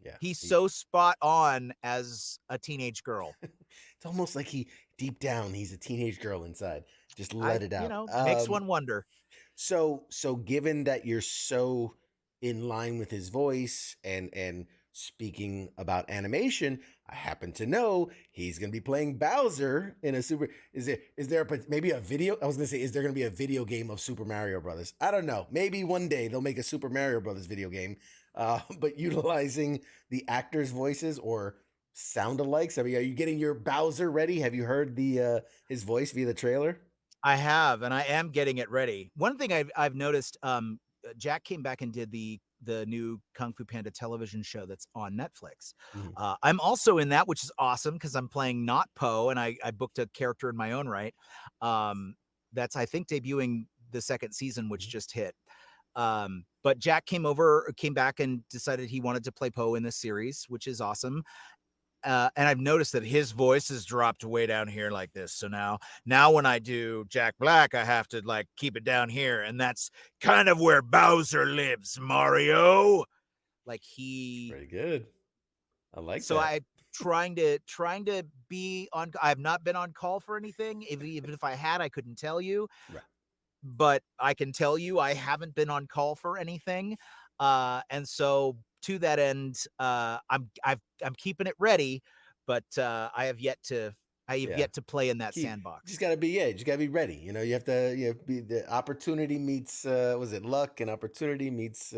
Yeah, He's so spot on as a teenage girl. it's almost like he deep down he's a teenage girl inside. Just I, let it you out. know, makes one wonder. So given that you're so in line with his voice and speaking about animation, I happen to know he's going to be playing Bowser in a super. Is there maybe a video? I was going to say, is there going to be a video game of Super Mario Brothers? I don't know. Maybe one day they'll make a Super Mario Brothers video game, but utilizing the actors' voices or sound alikes. I mean, are you getting your Bowser ready? Have you heard the his voice via the trailer? I have, and I am getting it ready. One thing I've noticed, Jack came back and did the new Kung Fu Panda television show that's on Netflix. Mhm. I'm also in that, which is awesome because I'm playing not Poe, and I booked a character in my own right. Um, that's I think debuting the second season, which Mhm. just hit. But Jack came back and decided he wanted to play Poe in this series, which is awesome. And I've noticed that his voice has dropped way down here like this. So now when I do Jack Black, I have to like keep it down here, and that's kind of where Bowser lives, Mario. Like he, Very good. I like so that. I trying to be on. I have not been on call for anything. Even if I had, I couldn't tell you, Right. but I can tell you I haven't been on call for anything. And so to that end, I'm keeping it ready, but I have Yeah. yet to play in that Keep sandbox. just gotta be yeah, just gotta be ready. You have to be the opportunity meets was it luck and opportunity meets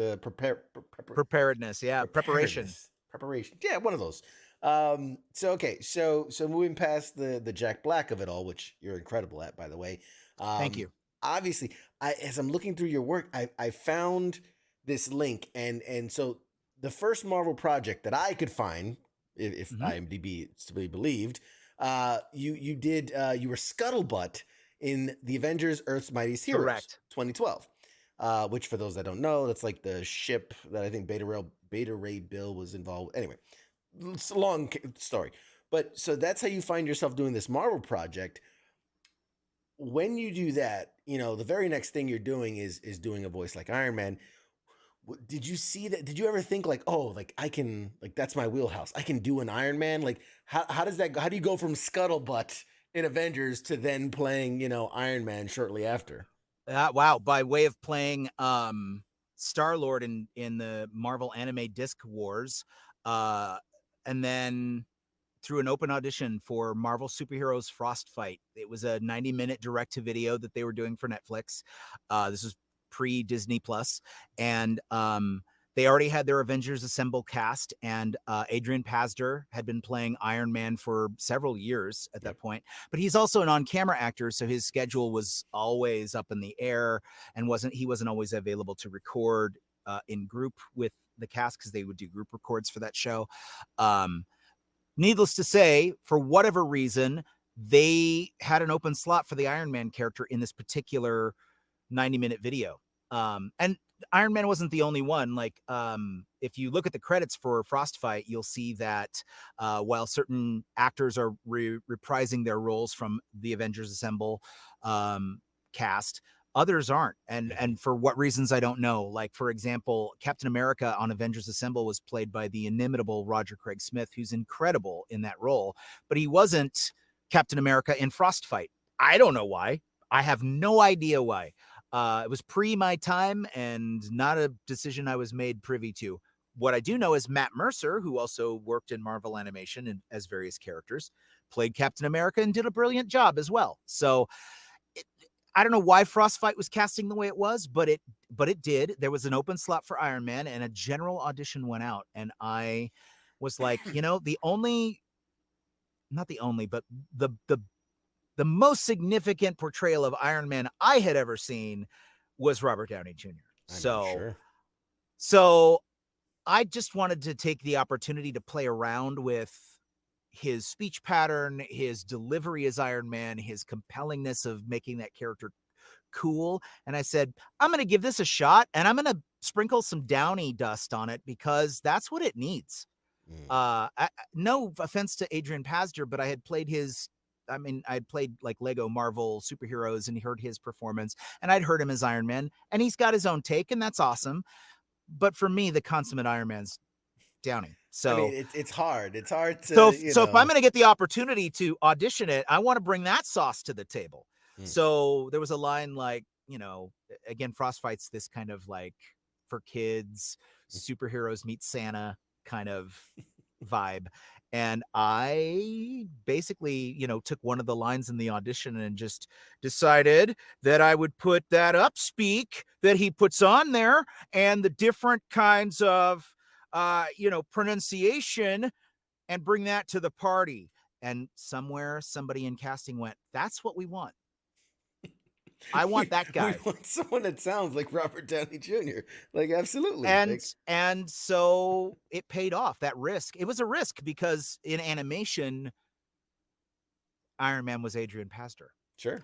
Preparedness, yeah, preparation. preparation. Yeah, one of those. So okay, so moving past the Jack Black of it all, which you're incredible at, by the way. Thank Um, you. obviously, as I'm looking through your work, I found this link, and so the first Marvel project that I could find, if Mhm. IMDb is to be believed, you were Scuttlebutt in the Avengers Earth's Mightiest Heroes Correct. 2012. which for those that don't know, that's like the ship that I think Beta Ray Bill was involved. Anyway, it's a long story, but so that's how you find yourself doing this Marvel project. When you do that, the very next thing you're doing is doing a voice like Iron Man. Did you see that? Did you ever think like, oh, like I can, like that's my wheelhouse. I can do an Iron Man. Like how does that go? How do you go from Scuttlebutt in Avengers to then playing, Iron Man shortly after? Wow, by way of playing Star-Lord in the Marvel Anime Disc Wars, and then through an open audition for Marvel Superheroes Frostfight. It was a 90-minute direct-to-video that they were doing for Netflix. This was pre-Disney Plus, and they already had their Avengers Assemble cast, and Adrian Pasdar had been playing Iron Man for several years at that point. But he's also an on-camera actor, so his schedule was always up in the air, and he wasn't always available to record in group with the cast because they would do group records for that show. Needless to say, for whatever reason, they had an open slot for the Iron Man character in this particular 90-minute video. And Iron Man wasn't the only one. Like, if you look at the credits for Frostfight, you'll see that while certain actors are reprising their roles from the Avengers Assemble cast, others aren't, and for what reasons I don't know. Like, for example, Captain America on Avengers Assemble was played by the inimitable Roger Craig Smith, who's incredible in that role, but he wasn't Captain America in Frostfight. I don't know why. I have no idea why. It was pre my time and not a decision I was made privy to. What I do know is Matt Mercer, who also worked in Marvel Animation and as various characters, played Captain America and did a brilliant job as well. So I don't know why Frostfight was casting the way it was, but it did. There was an open slot for Iron Man, and a general audition went out, and I was like, not the only, but the most significant portrayal of Iron Man I had ever seen was Robert Downey Jr. Sure. So I just wanted to take the opportunity to play around with his speech pattern, his delivery as Iron Man, his compellingness of making that character cool. And I said, I'm going to give this a shot, and I'm going to sprinkle some Downey dust on it because that's what it needs. No offense to Adrian Pasdar, but I had played I'd played like Lego Marvel superheroes and heard his performance, and I'd heard him as Iron Man, and he's got his own take, and that's awesome. But for me, the consummate Iron Man's Downey. So I mean, it's hard. It's hard to, so if I'm going to get the opportunity to audition it, I want to bring that sauce to the table. So there was a line like, again, Frostfight's this kind of like for kids, superheroes meet Santa kind of vibe. And I basically, took one of the lines in the audition and just decided that I would put that upspeak that he puts on there and the different kinds of, pronunciation and bring that to the party. And somewhere somebody in casting went, that's what we want. I want that guy. We want someone that sounds like Robert Downey Jr. Like, absolutely. And so it paid off, that risk. It was a risk because in animation, Iron Man was Adrian Pasdar. Sure.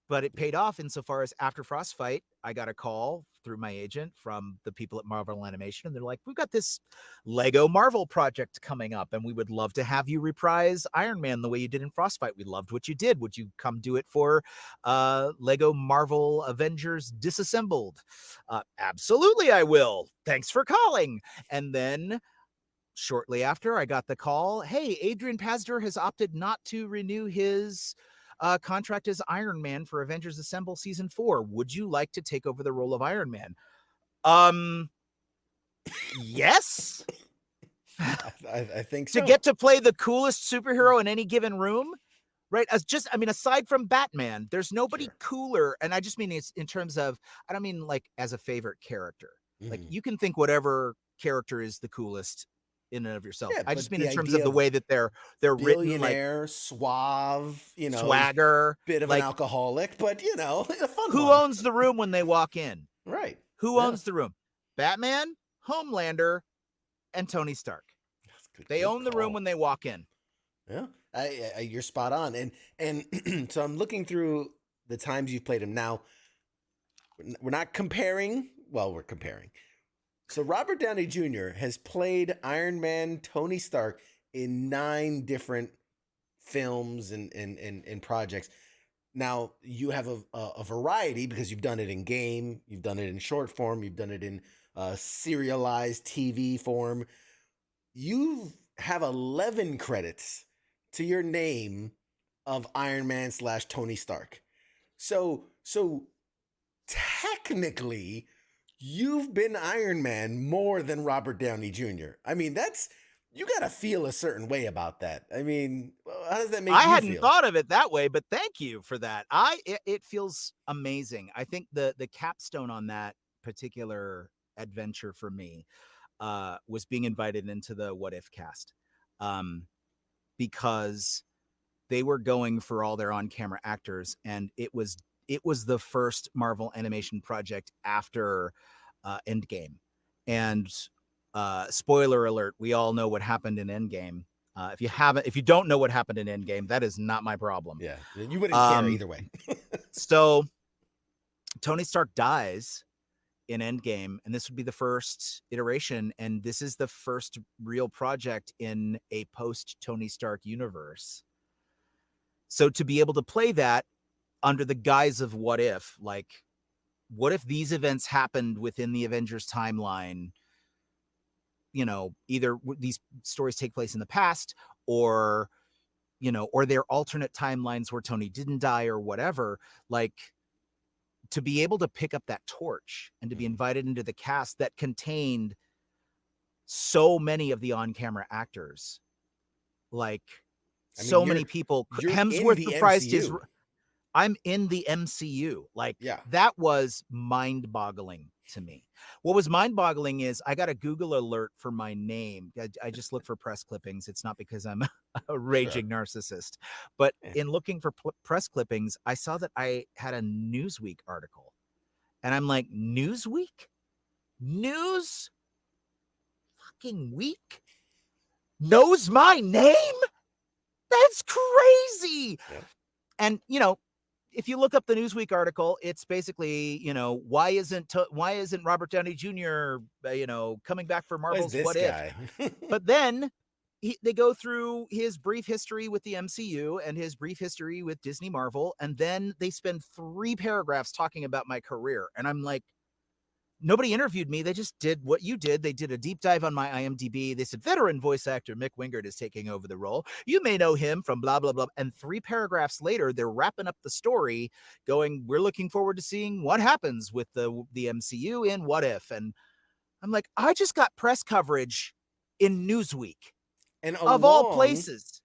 But it paid off insofar as after Frostfight, I got a call through my agent from the people at Marvel Animation, and they're like, we've got this Lego Marvel project coming up, and we would love to have you reprise Iron Man the way you did in Frostfight. We loved what you did. Would you come do it for Lego Marvel Avengers Disassembled? Absolutely, I will. Thanks for calling. And then shortly after, I got the call, hey, Adrian Pasdar has opted not to renew his contract as Iron Man for Avengers Assemble Season 4. Would you like to take over the role of Iron Man? Yes. I think so. To get to play the coolest superhero in any given room, right? Aside from Batman, there's nobody cooler. And I just mean it's in terms of, I don't mean like as a favorite character. Like you can think whatever character is the coolest in and of yourself. I just mean in terms of the way that they're written, like suave, swagger, bit of like, an alcoholic, but a fun who one. owns the room when they walk in? Right. Who owns the room? Batman, Homelander, and Tony Stark. They own the room when they walk in. Yeah, you're spot on. And so I'm looking through the times you've played him now. we're not comparing. Well, we're comparing. So Robert Downey Jr. has played Iron Man, Tony Stark in 9 different films and projects. Now you have a variety because you've done it in game, you've done it in short form, you've done it in serialized TV form. You have 11 credits to your name of Iron Man slash Tony Stark. So technically, you've been Iron Man more than Robert Downey Jr. I mean, that's you got to feel a certain way about that. I mean, how does that make I you hadn't feel? thought of it that way, but thank you for that. It feels amazing. I think the capstone on that particular adventure for me was being invited into the What If cast, um, because they were going for all their on-camera actors, and it was the first Marvel animation project after Endgame. And spoiler alert, we all know what happened in Endgame. If you don't know what happened in Endgame, that is not my problem. Yeah, you wouldn't care Um, either way. so Tony Stark dies in Endgame, and this would be the first iteration, and this is the first real project in a post Tony Stark universe. So to be able to play that under the guise of what if, like, what if these events happened within the Avengers timeline? Either these stories take place in the past, or or their alternate timelines where Tony didn't die or whatever. Like, to be able to pick up that torch and to be invited into the cast that contained so many of the on-camera actors, like I mean, so many people. you're in Hemsworth the reprised his MCU. I'm in the MCU. Like, Yeah. that was mind-boggling to me. What was mind-boggling is I got a Google alert for my name. I just look for press clippings. It's not because I'm a Sure. raging narcissist, but Yeah. in looking for press clippings, I saw that I had a Newsweek article, and I'm like, Newsweek? News fucking week knows my name? That's crazy. Yeah. And if you look up the Newsweek article, it's basically, why isn't Robert Downey Jr. Coming back for Why is Marvel's this What If? guy? But then they go through his brief history with the MCU and his brief history with Disney Marvel, and then they spend 3 paragraphs talking about my career, and I'm like, nobody interviewed me. They just did what you did. They did a deep dive on my IMDb. They said veteran voice actor Mick Wingert is taking over the role. You may know him from blah, blah, blah. And 3 paragraphs later, they're wrapping up the story going, we're looking forward to seeing what happens with the MCU in What If. And I'm like, I just got press coverage in Newsweek, And of all along places.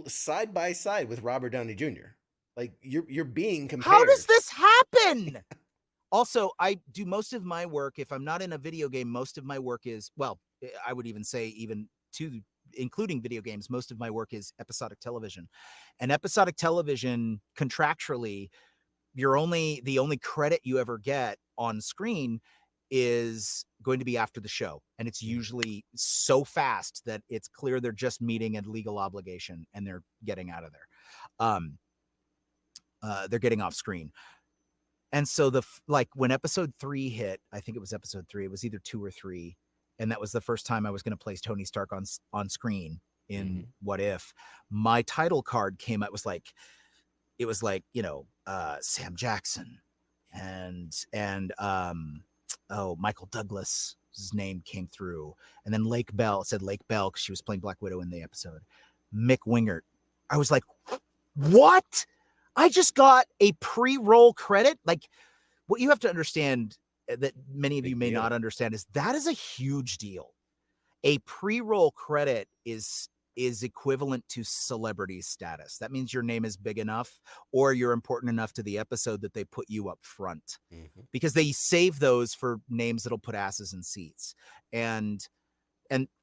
side by side with Robert Downey Jr. Like you're being How does compared. this happen? Also, I do most of my work, if I'm not in a video game, most of my work is, well, I would even say, even to including video games, most of my work is episodic television. And episodic television, contractually, the only credit you ever get on screen is going to be after the show. And it's usually so fast that it's clear they're just meeting a legal obligation and they're getting out of there. They're getting off screen. And so when episode 3 hit, I think it was episode 3, it was either 2 or 3, and that was the first time I was going to place Tony Stark on screen in What If. My title card came out, it was like, Sam Jackson and Michael Douglas, his name came through, and then Lake Bell, it said Lake Bell because she was playing Black Widow in the episode. Mick Wingert. I was like, what? I just got a pre-roll credit. Like, what you have to understand that many of you may not understand is that is a huge deal. A pre-roll credit is equivalent to celebrity status. That means your name is big enough or you're important enough to the episode that they put you up front, because they save those for names that'll put asses in seats. And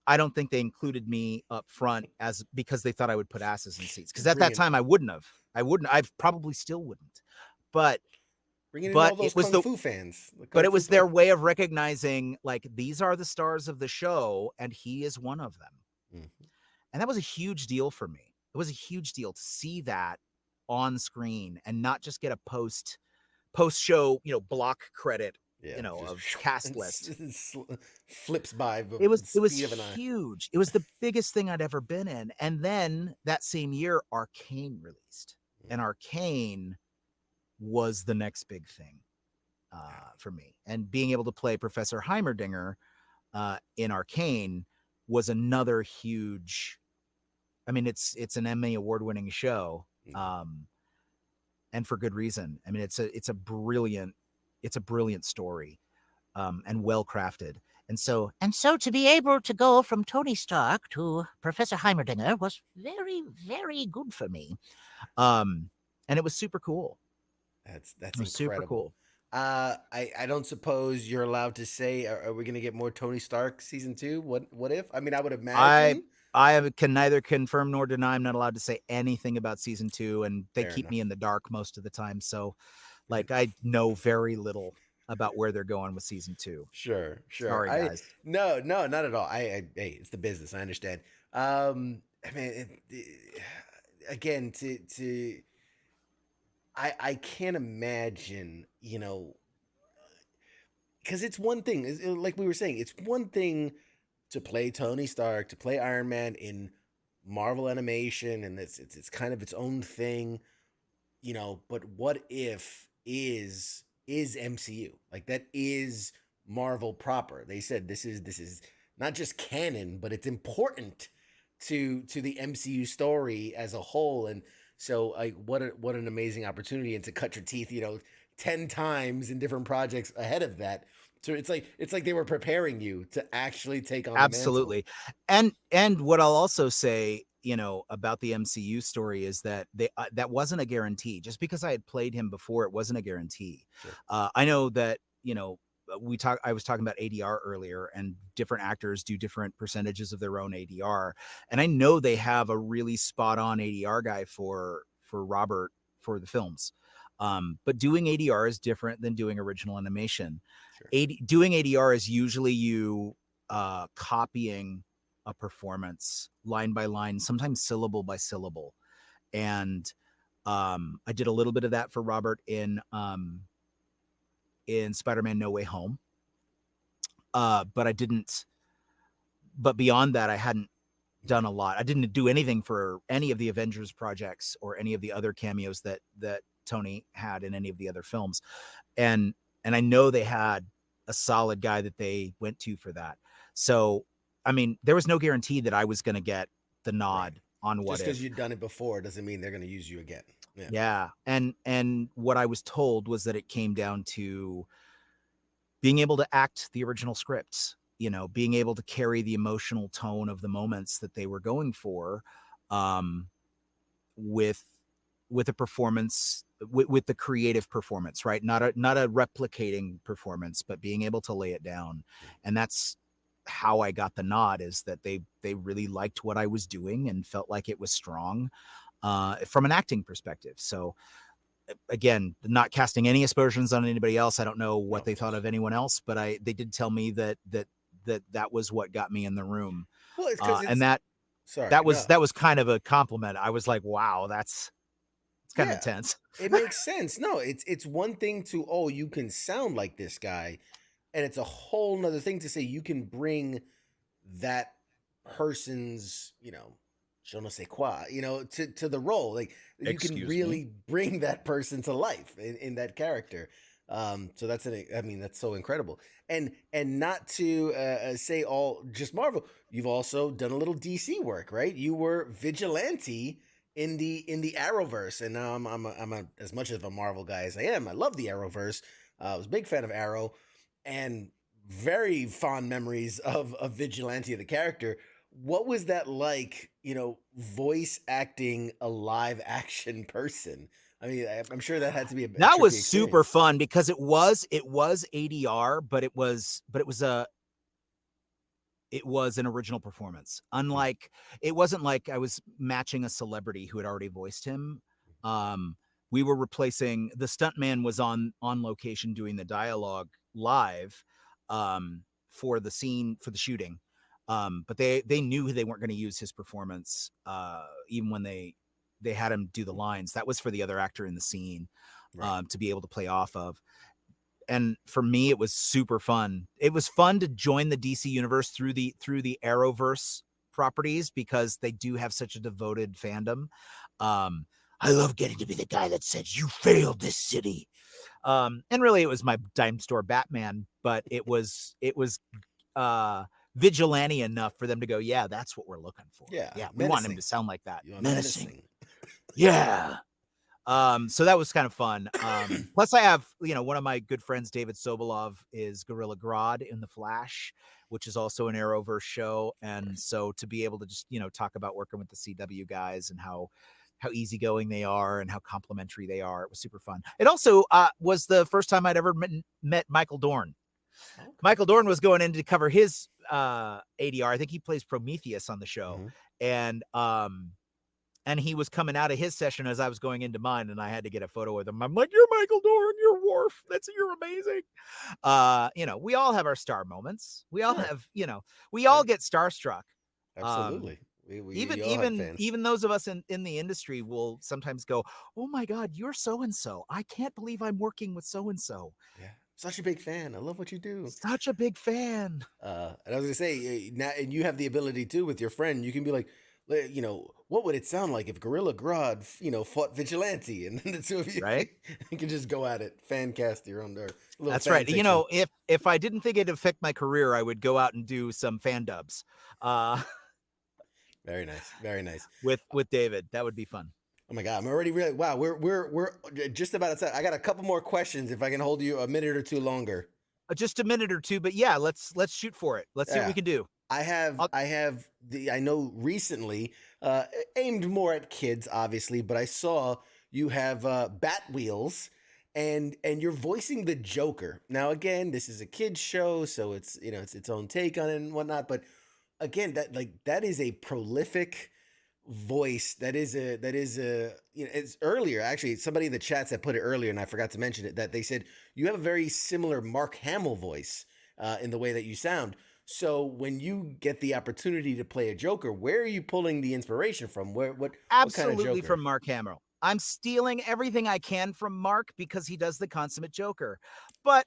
I don't think they included me up front because they thought I would put asses in seats. Because at that time I wouldn't have. I probably still wouldn't. But bringing in all those it was Kung Fu fans. But it was their way of recognizing, like, these are the stars of the show, and he is one of them. And that was a huge deal for me. It was a huge deal to see that on screen and not just get a post post-show, block credit, Yeah, just of cast and list. flips by the It was speed of an eye. huge. It was the biggest thing I'd ever been in. And then that same year, Arcane released, and Arcane was the next big thing for me. And being able to play Professor Heimerdinger in Arcane was another huge. I mean, it's an Emmy award-winning show, Mhm. and for good reason. I mean, it's a brilliant story, and well crafted. And so to be able to go from Tony Stark to Professor Heimerdinger was very, very good for me. Um, and it was super cool. That's It was super incredible. cool. I don't suppose you're allowed to say. Are we gonna get more Tony Stark season two? What if? I mean, I would I imagine. I can neither confirm nor deny. I'm not allowed to say anything about season 2, and they Fair keep me enough. in the dark most of the time. So, like, I know very little about where they're going with season 2. Sure, sure. Sorry, guys. No, no, not at all. Hey, it's the business. I understand. I mean, again, I can't imagine, because it's one thing, like we were saying, it's one thing to play Tony Stark, to play Iron Man in Marvel animation, and it's kind of its own thing, but what if is MCU? Like that is Marvel proper. They said this is not just canon, but it's important to the MCU story as a whole. And so like what an amazing opportunity, and to cut your teeth, 10 times in different projects ahead of that. So it's like they were preparing you to actually take on the mantle. Absolutely. And what I'll also say, about the MCU story is that that wasn't a guarantee. Just because I had played him before, it wasn't a guarantee. Sure. I know that, I was talking about ADR earlier, and different actors do different percentages of their own ADR. And I know they have a really spot on ADR guy for Robert for the films. But doing ADR is different than doing original animation. Sure. Doing ADR is usually you copying a performance line by line, sometimes syllable by syllable. And I did a little bit of that for Robert in Spider-Man No Way Home. But I didn't. But beyond that, I hadn't done a lot. I didn't do anything for any of the Avengers projects or any of the other cameos that Tony had in any of the other films. And I know they had a solid guy that they went to for that. So, I mean, there was no guarantee that I was going to get the Right. nod on What Just because If. you've done it before doesn't mean they're going to use you again. Yeah. Yeah. And what I was told was that it came down to being able to act the original scripts, being able to carry the emotional tone of the moments that they were going for, um, with a performance, with the creative performance, right? Not a replicating performance, but being able to lay it down. And that's how I got the nod, is that they really liked what I was doing and felt like it was strong from an acting perspective. So again, not casting any aspersions on anybody else. I don't know No, what of they thought course. of anyone else, but they did tell me that was what got me in the room. Well, it's because And it's that sorry. that was No. that was kind of a compliment. I was like, wow, it's kind of Yeah, intense. it makes sense. No, it's one thing to, oh, you can sound like this guy, and it's a whole nother thing to say you can bring that person's, je ne sais quoi, to the role. Like you can Excuse me. really bring that person to life in that character. So I mean, that's so incredible. And not to say all just Marvel, you've also done a little DC work, right? You were Vigilante in the Arrowverse, and now I'm as much of a Marvel guy as I am. I love the Arrowverse. I was a big fan of Arrow, and very fond memories of Vigilante, the character. What was that like, voice acting a live action person? I mean, I'm sure that had to be a That was tricky super experience. fun because it was ADR, but it was an original performance. Mm, Unlike, it wasn't like I was matching a celebrity who had already voiced him. Um, we were replacing, the stuntman was on location doing the dialogue live, for the scene, for the shooting. But they knew they weren't going to use his performance, even when they they had him do the lines. That was for the other actor in the scene, Right. to be able to play off of. And for me, it was super fun. It was fun to join the DC universe through the Arrowverse properties, because they do have such a devoted fandom. I love getting to be the guy that says you failed this city. And really, it was my dime store Batman, but it was uh, vigilante enough for them to go, yeah, that's what we're looking for. Yeah. Yeah, we want him Menacing. to sound like that. You are Menacing. menacing. Yeah. So that was kind of fun. Plus I have, one of my good friends, David Sobolov, is Gorilla Grodd in The Flash, which is also an Arrowverse show. And so to be able to just, talk about working with the CW guys and how easygoing they are and how complimentary they are, it was super fun. It also was the first time I'd ever met Michael Dorn. Okay. Michael Dorn was going in to cover his ADR. I think he plays Prometheus on the show. And he was coming out of his session as I was going into mine, and I had to get a photo with him. I'm like, "You're Michael Dorn, you're Worf. You're amazing." We all have our star moments. We all have, we all get starstruck. Absolutely. We all have Even fans. those of us in the industry will sometimes go, "Oh my God, you're so and so. I can't believe I'm working with so and so. Yeah. Such a big fan. I love what you do. Such a big fan." And I was gonna say now, and you have the ability too with your friend. You can be like, what would it sound like if Gorilla Grodd, fought Vigilante, and then the two of you, Right? you can just go at it, fan cast your own there. That's right. If I didn't think it'd affect my career, I would go out and do some fan dubs. Very nice, very nice. With David, that would be fun. Oh my God, I'm already really wow. We're just about at time. I got a couple more questions if I can hold you a minute or two longer. Just a minute or two, but yeah, let's shoot for it. Let's see what we can do. I know recently, aimed more at kids, obviously, but I saw you have Bat Wheels, and you're voicing the Joker. Now, again, this is a kids show, so it's it's its own take on it and whatnot. But again, that is a prolific voice. That is a it's earlier actually. Somebody in the chats that put it earlier, and I forgot to mention it. That they said you have a very similar Mark Hamill voice in the way that you sound. So when you get the opportunity to play a Joker, where are you pulling the inspiration from? What kind of Absolutely Joker? from Mark Hamill. I'm stealing everything I can from Mark because he does the consummate Joker. But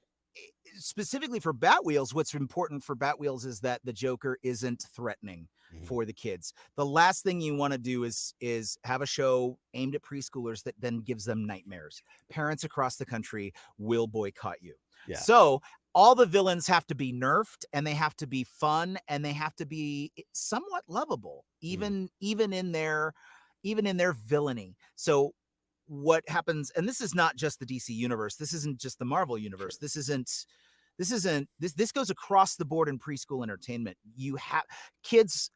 specifically for Bat Wheels, what's important for Bat Wheels is that the Joker isn't threatening for the kids. The last thing you want to do is have a show aimed at preschoolers that then gives them nightmares. Parents across the country will boycott you. Yeah. So all the villains have to be nerfed, and they have to be fun, and they have to be somewhat lovable, even in their villainy. So what happens, and this is not just the DC universe, this isn't just the Marvel universe, Sure. this goes across the board in preschool entertainment. You have kids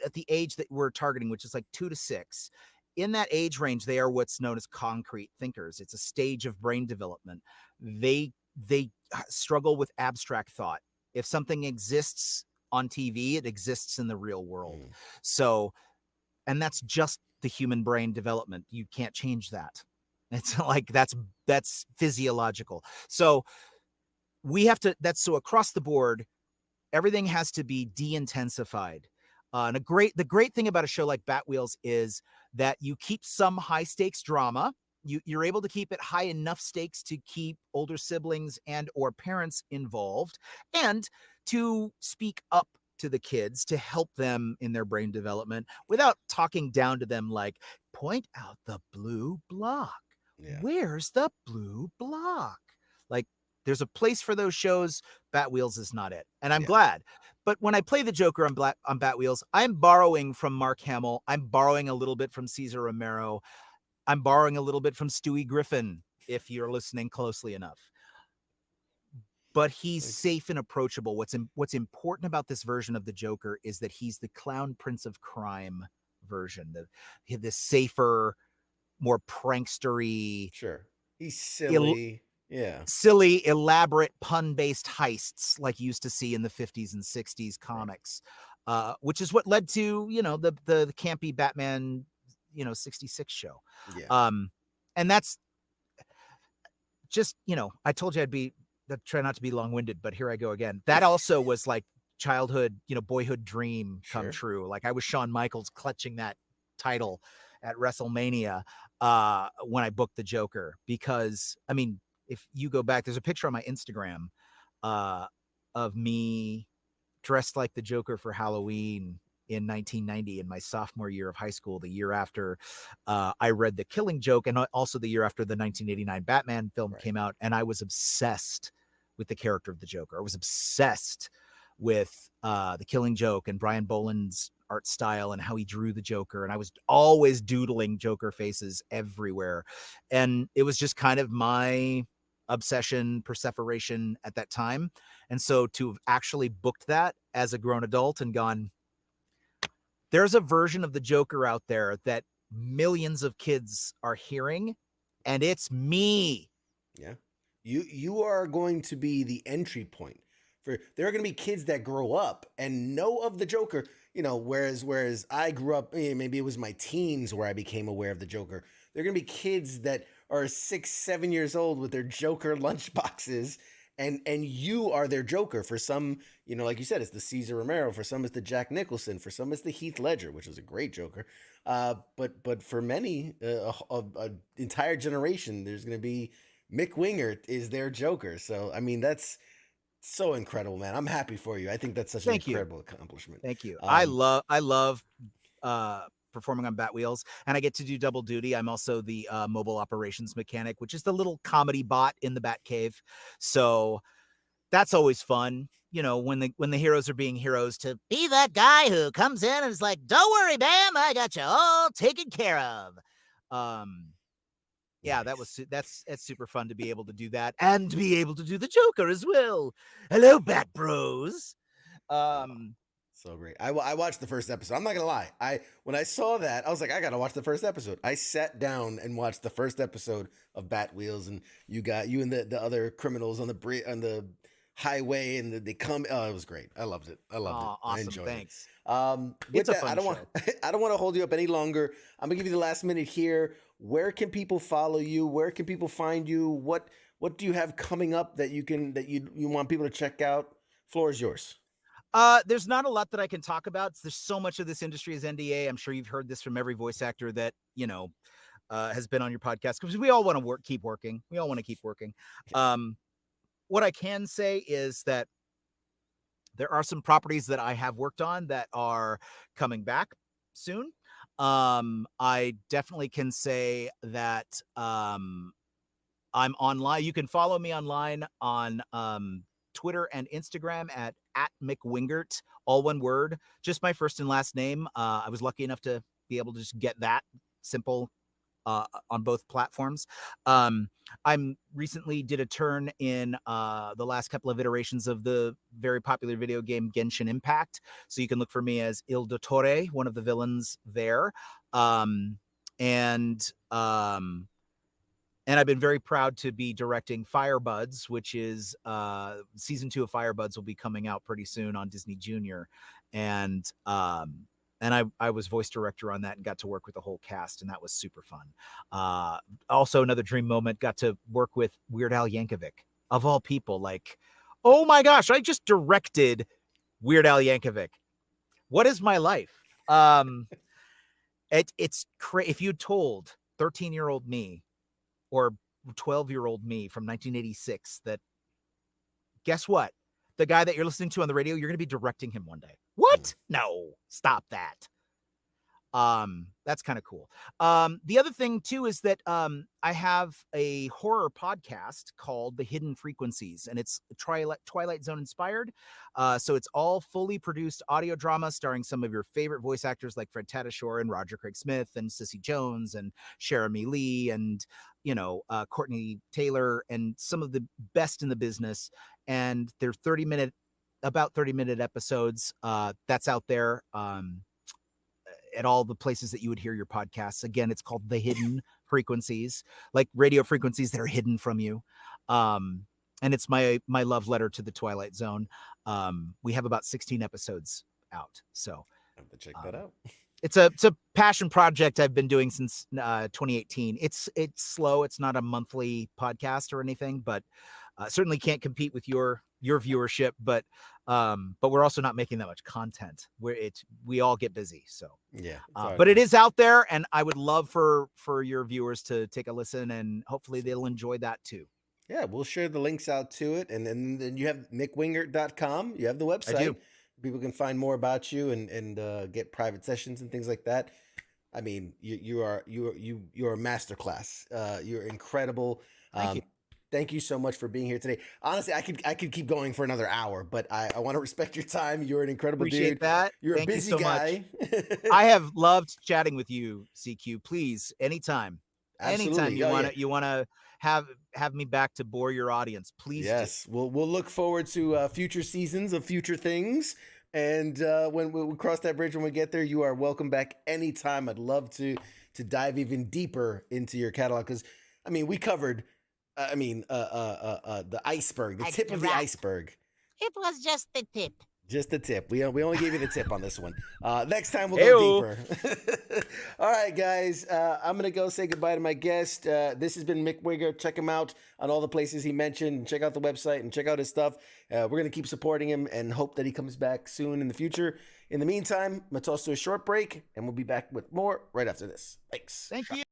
at the age that we're targeting, which is like 2 to 6. In that age range, they are what's known as concrete thinkers. It's a stage of brain development. They struggle with abstract thought. If something exists on TV, it exists in the real world. So, and that's just the human brain development. You can't change that. It's like that's physiological. So we have to, so across the board, everything has to be de-intensified. And the great thing about a show like Bat Wheels is that you keep some high stakes drama. You're able to keep it high enough stakes to keep older siblings and or parents involved, and to speak up to the kids to help them in their brain development without talking down to them like, point out the blue block. Yeah. Where's the blue block? Like, there's a place for those shows. Bat Wheels is not it. And I'm glad. But when I play the Joker on Bat Wheels, I'm borrowing from Mark Hamill. I'm borrowing a little bit from Cesar Romero. I'm borrowing a little bit from Stewie Griffin, if you're listening closely enough. But he's safe and approachable. What's important about this version of the Joker is that he's the clown prince of crime version. The safer, more prankstery. Sure. He's silly. Silly, elaborate, pun-based heists like you used to see in the 50s and 60s comics, which is what led to, the campy Batman, 66 show. And that's just, I told you I'd try not to be long-winded, but here I go again. That also was like childhood, boyhood dream come true. Like I was Shawn Michaels clutching that title at WrestleMania when I booked the Joker, because I mean, if you go back, there's a picture on my Instagram uh, of me dressed like the Joker for Halloween in 1990, in my sophomore year of high school, the year after I read The Killing Joke, and also the year after the 1989 Batman film Right. came out. And I was obsessed with the character of the Joker. I was obsessed with The Killing Joke and Brian Boland's art style and how he drew the Joker. And I was always doodling Joker faces everywhere. And it was just kind of my obsession, perseveration at that time. And so to have actually booked that as a grown adult and gone, there's a version of the Joker out there that millions of kids are hearing, and it's me. Yeah. You are going to be the entry point for there are going to be kids that grow up and know of the Joker, whereas I grew up, maybe it was my teens where I became aware of the Joker. There are going to be kids that are 6, 7 years old with their Joker lunchboxes, and you are their Joker. For some, like you said, it's the Caesar Romero. For some, it's the Jack Nicholson. For some, it's the Heath Ledger, which is a great Joker. But for many, a entire generation, there's going to be Mick Wingert is their Joker. So I mean, that's so incredible, man. I'm happy for you. I think that's such an Thank you. incredible accomplishment. Thank you. Um, I love performing on Bat Wheels, and I get to do double duty. I'm also the mobile operations mechanic, which is the little comedy bot in the Bat Cave. So that's always fun. When the heroes are being heroes, to be that guy who comes in and is like, "Don't worry, Bam, I got you all taken care of." Um, yeah, nice. that's super fun to be able to do that and to be able to do the Joker as well. Hello, Bat Bros. Oh, Um, so great. I watched the first episode. I'm not gonna lie. When I saw that, I was like, I gotta watch the first episode. I sat down and watched the first episode of Bat Wheels, and you and the other criminals on the highway, and they come. Oh, it was great. I loved it. I loved it. I awesome. enjoyed it. Thanks. With It's a that, I fun don't want show. I don't want to hold you up any longer. I'm gonna give you the last minute here. Where can people follow you? Where can people find you? What do you have coming up that you want people to check out? Floor is yours. There's not a lot that I can talk about. There's so much of this industry is NDA. I'm sure you've heard this from every voice actor that, has been on your podcast, because we all want to keep working. We all want to keep working. Um, what I can say is that there are some properties that I have worked on that are coming back soon. I definitely can say that I'm online. You can follow me online on Twitter and Instagram at Mick Wingert, all one word, just my first and last name. I was lucky enough to be able to just get that simple on both platforms. I'm recently did a turn in the last couple of iterations of the very popular video game Genshin Impact. So you can look for me as Il Dottore, one of the villains there. Um, and and I've been very proud to be directing Firebuds, which is season 2 of Firebuds will be coming out pretty soon on Disney Junior. And I was voice director on that and got to work with the whole cast, and that was super fun. Also, another dream moment, got to work with Weird Al Yankovic, of all people. Like, oh my gosh, I just directed Weird Al Yankovic. What is my life? It's crazy. If you told 13-year-old me or 12-year-old me from 1986 that, guess what? The guy that you're listening to on the radio, you're going to be directing him one day. Mm. What? No, stop that. That's kind of cool. The other thing too is that I have a horror podcast called The Hidden Frequencies, and it's Twilight Zone inspired. So it's all fully produced audio drama starring some of your favorite voice actors like Fred Tatasciore and Roger Craig Smith and Cissy Jones and Jeremy Lee and Courtney Taylor and some of the best in the business. And they're about 30-minute episodes. That's out there. At all the places that you would hear your podcasts. Again, it's called The Hidden Frequencies, like radio frequencies that are hidden from you. And it's my love letter to the Twilight Zone. We have about 16 episodes out. So I have to check that out. it's a passion project I've been doing since 2018. It's slow. It's not a monthly podcast or anything, but certainly can't compete with your your viewership, but we're also not making that much content. We all get busy, so. Yeah, But it is out there, and I would love for your viewers to take a listen, and hopefully they'll enjoy that too. Yeah, we'll share the links out to it. And then you have mickwingert.com. You have the I do. website. People can find more about you and get private sessions and things like that. I mean, you're a masterclass. You're incredible. Thank you. Thank you so much for being here today. Honestly, I could keep going for another hour, but I want to respect your time. You're an incredible Appreciate dude. that. You're Thank a you busy so guy. I have loved chatting with you, CQ. Please, anytime. Absolutely. Anytime you Oh, want yeah. to have me back to bore your audience, please do. Yes, we'll look forward to future seasons of future things. And when we cross that bridge when we get there, you are welcome back anytime. I'd love to dive even deeper into your catalog because I mean we covered the iceberg, the tip of the iceberg. It was just the tip. Just the tip. We only gave you the tip on this one. Next time we'll Hey-o. go deeper. All right, guys. I'm gonna go say goodbye to my guest. This has been Mick Wingert. Check him out on all the places he mentioned. Check out the website and check out his stuff. We're gonna keep supporting him and hope that he comes back soon in the future. In the meantime, I'm gonna toss to a short break, and we'll be back with more right after this. Thanks. Thank you.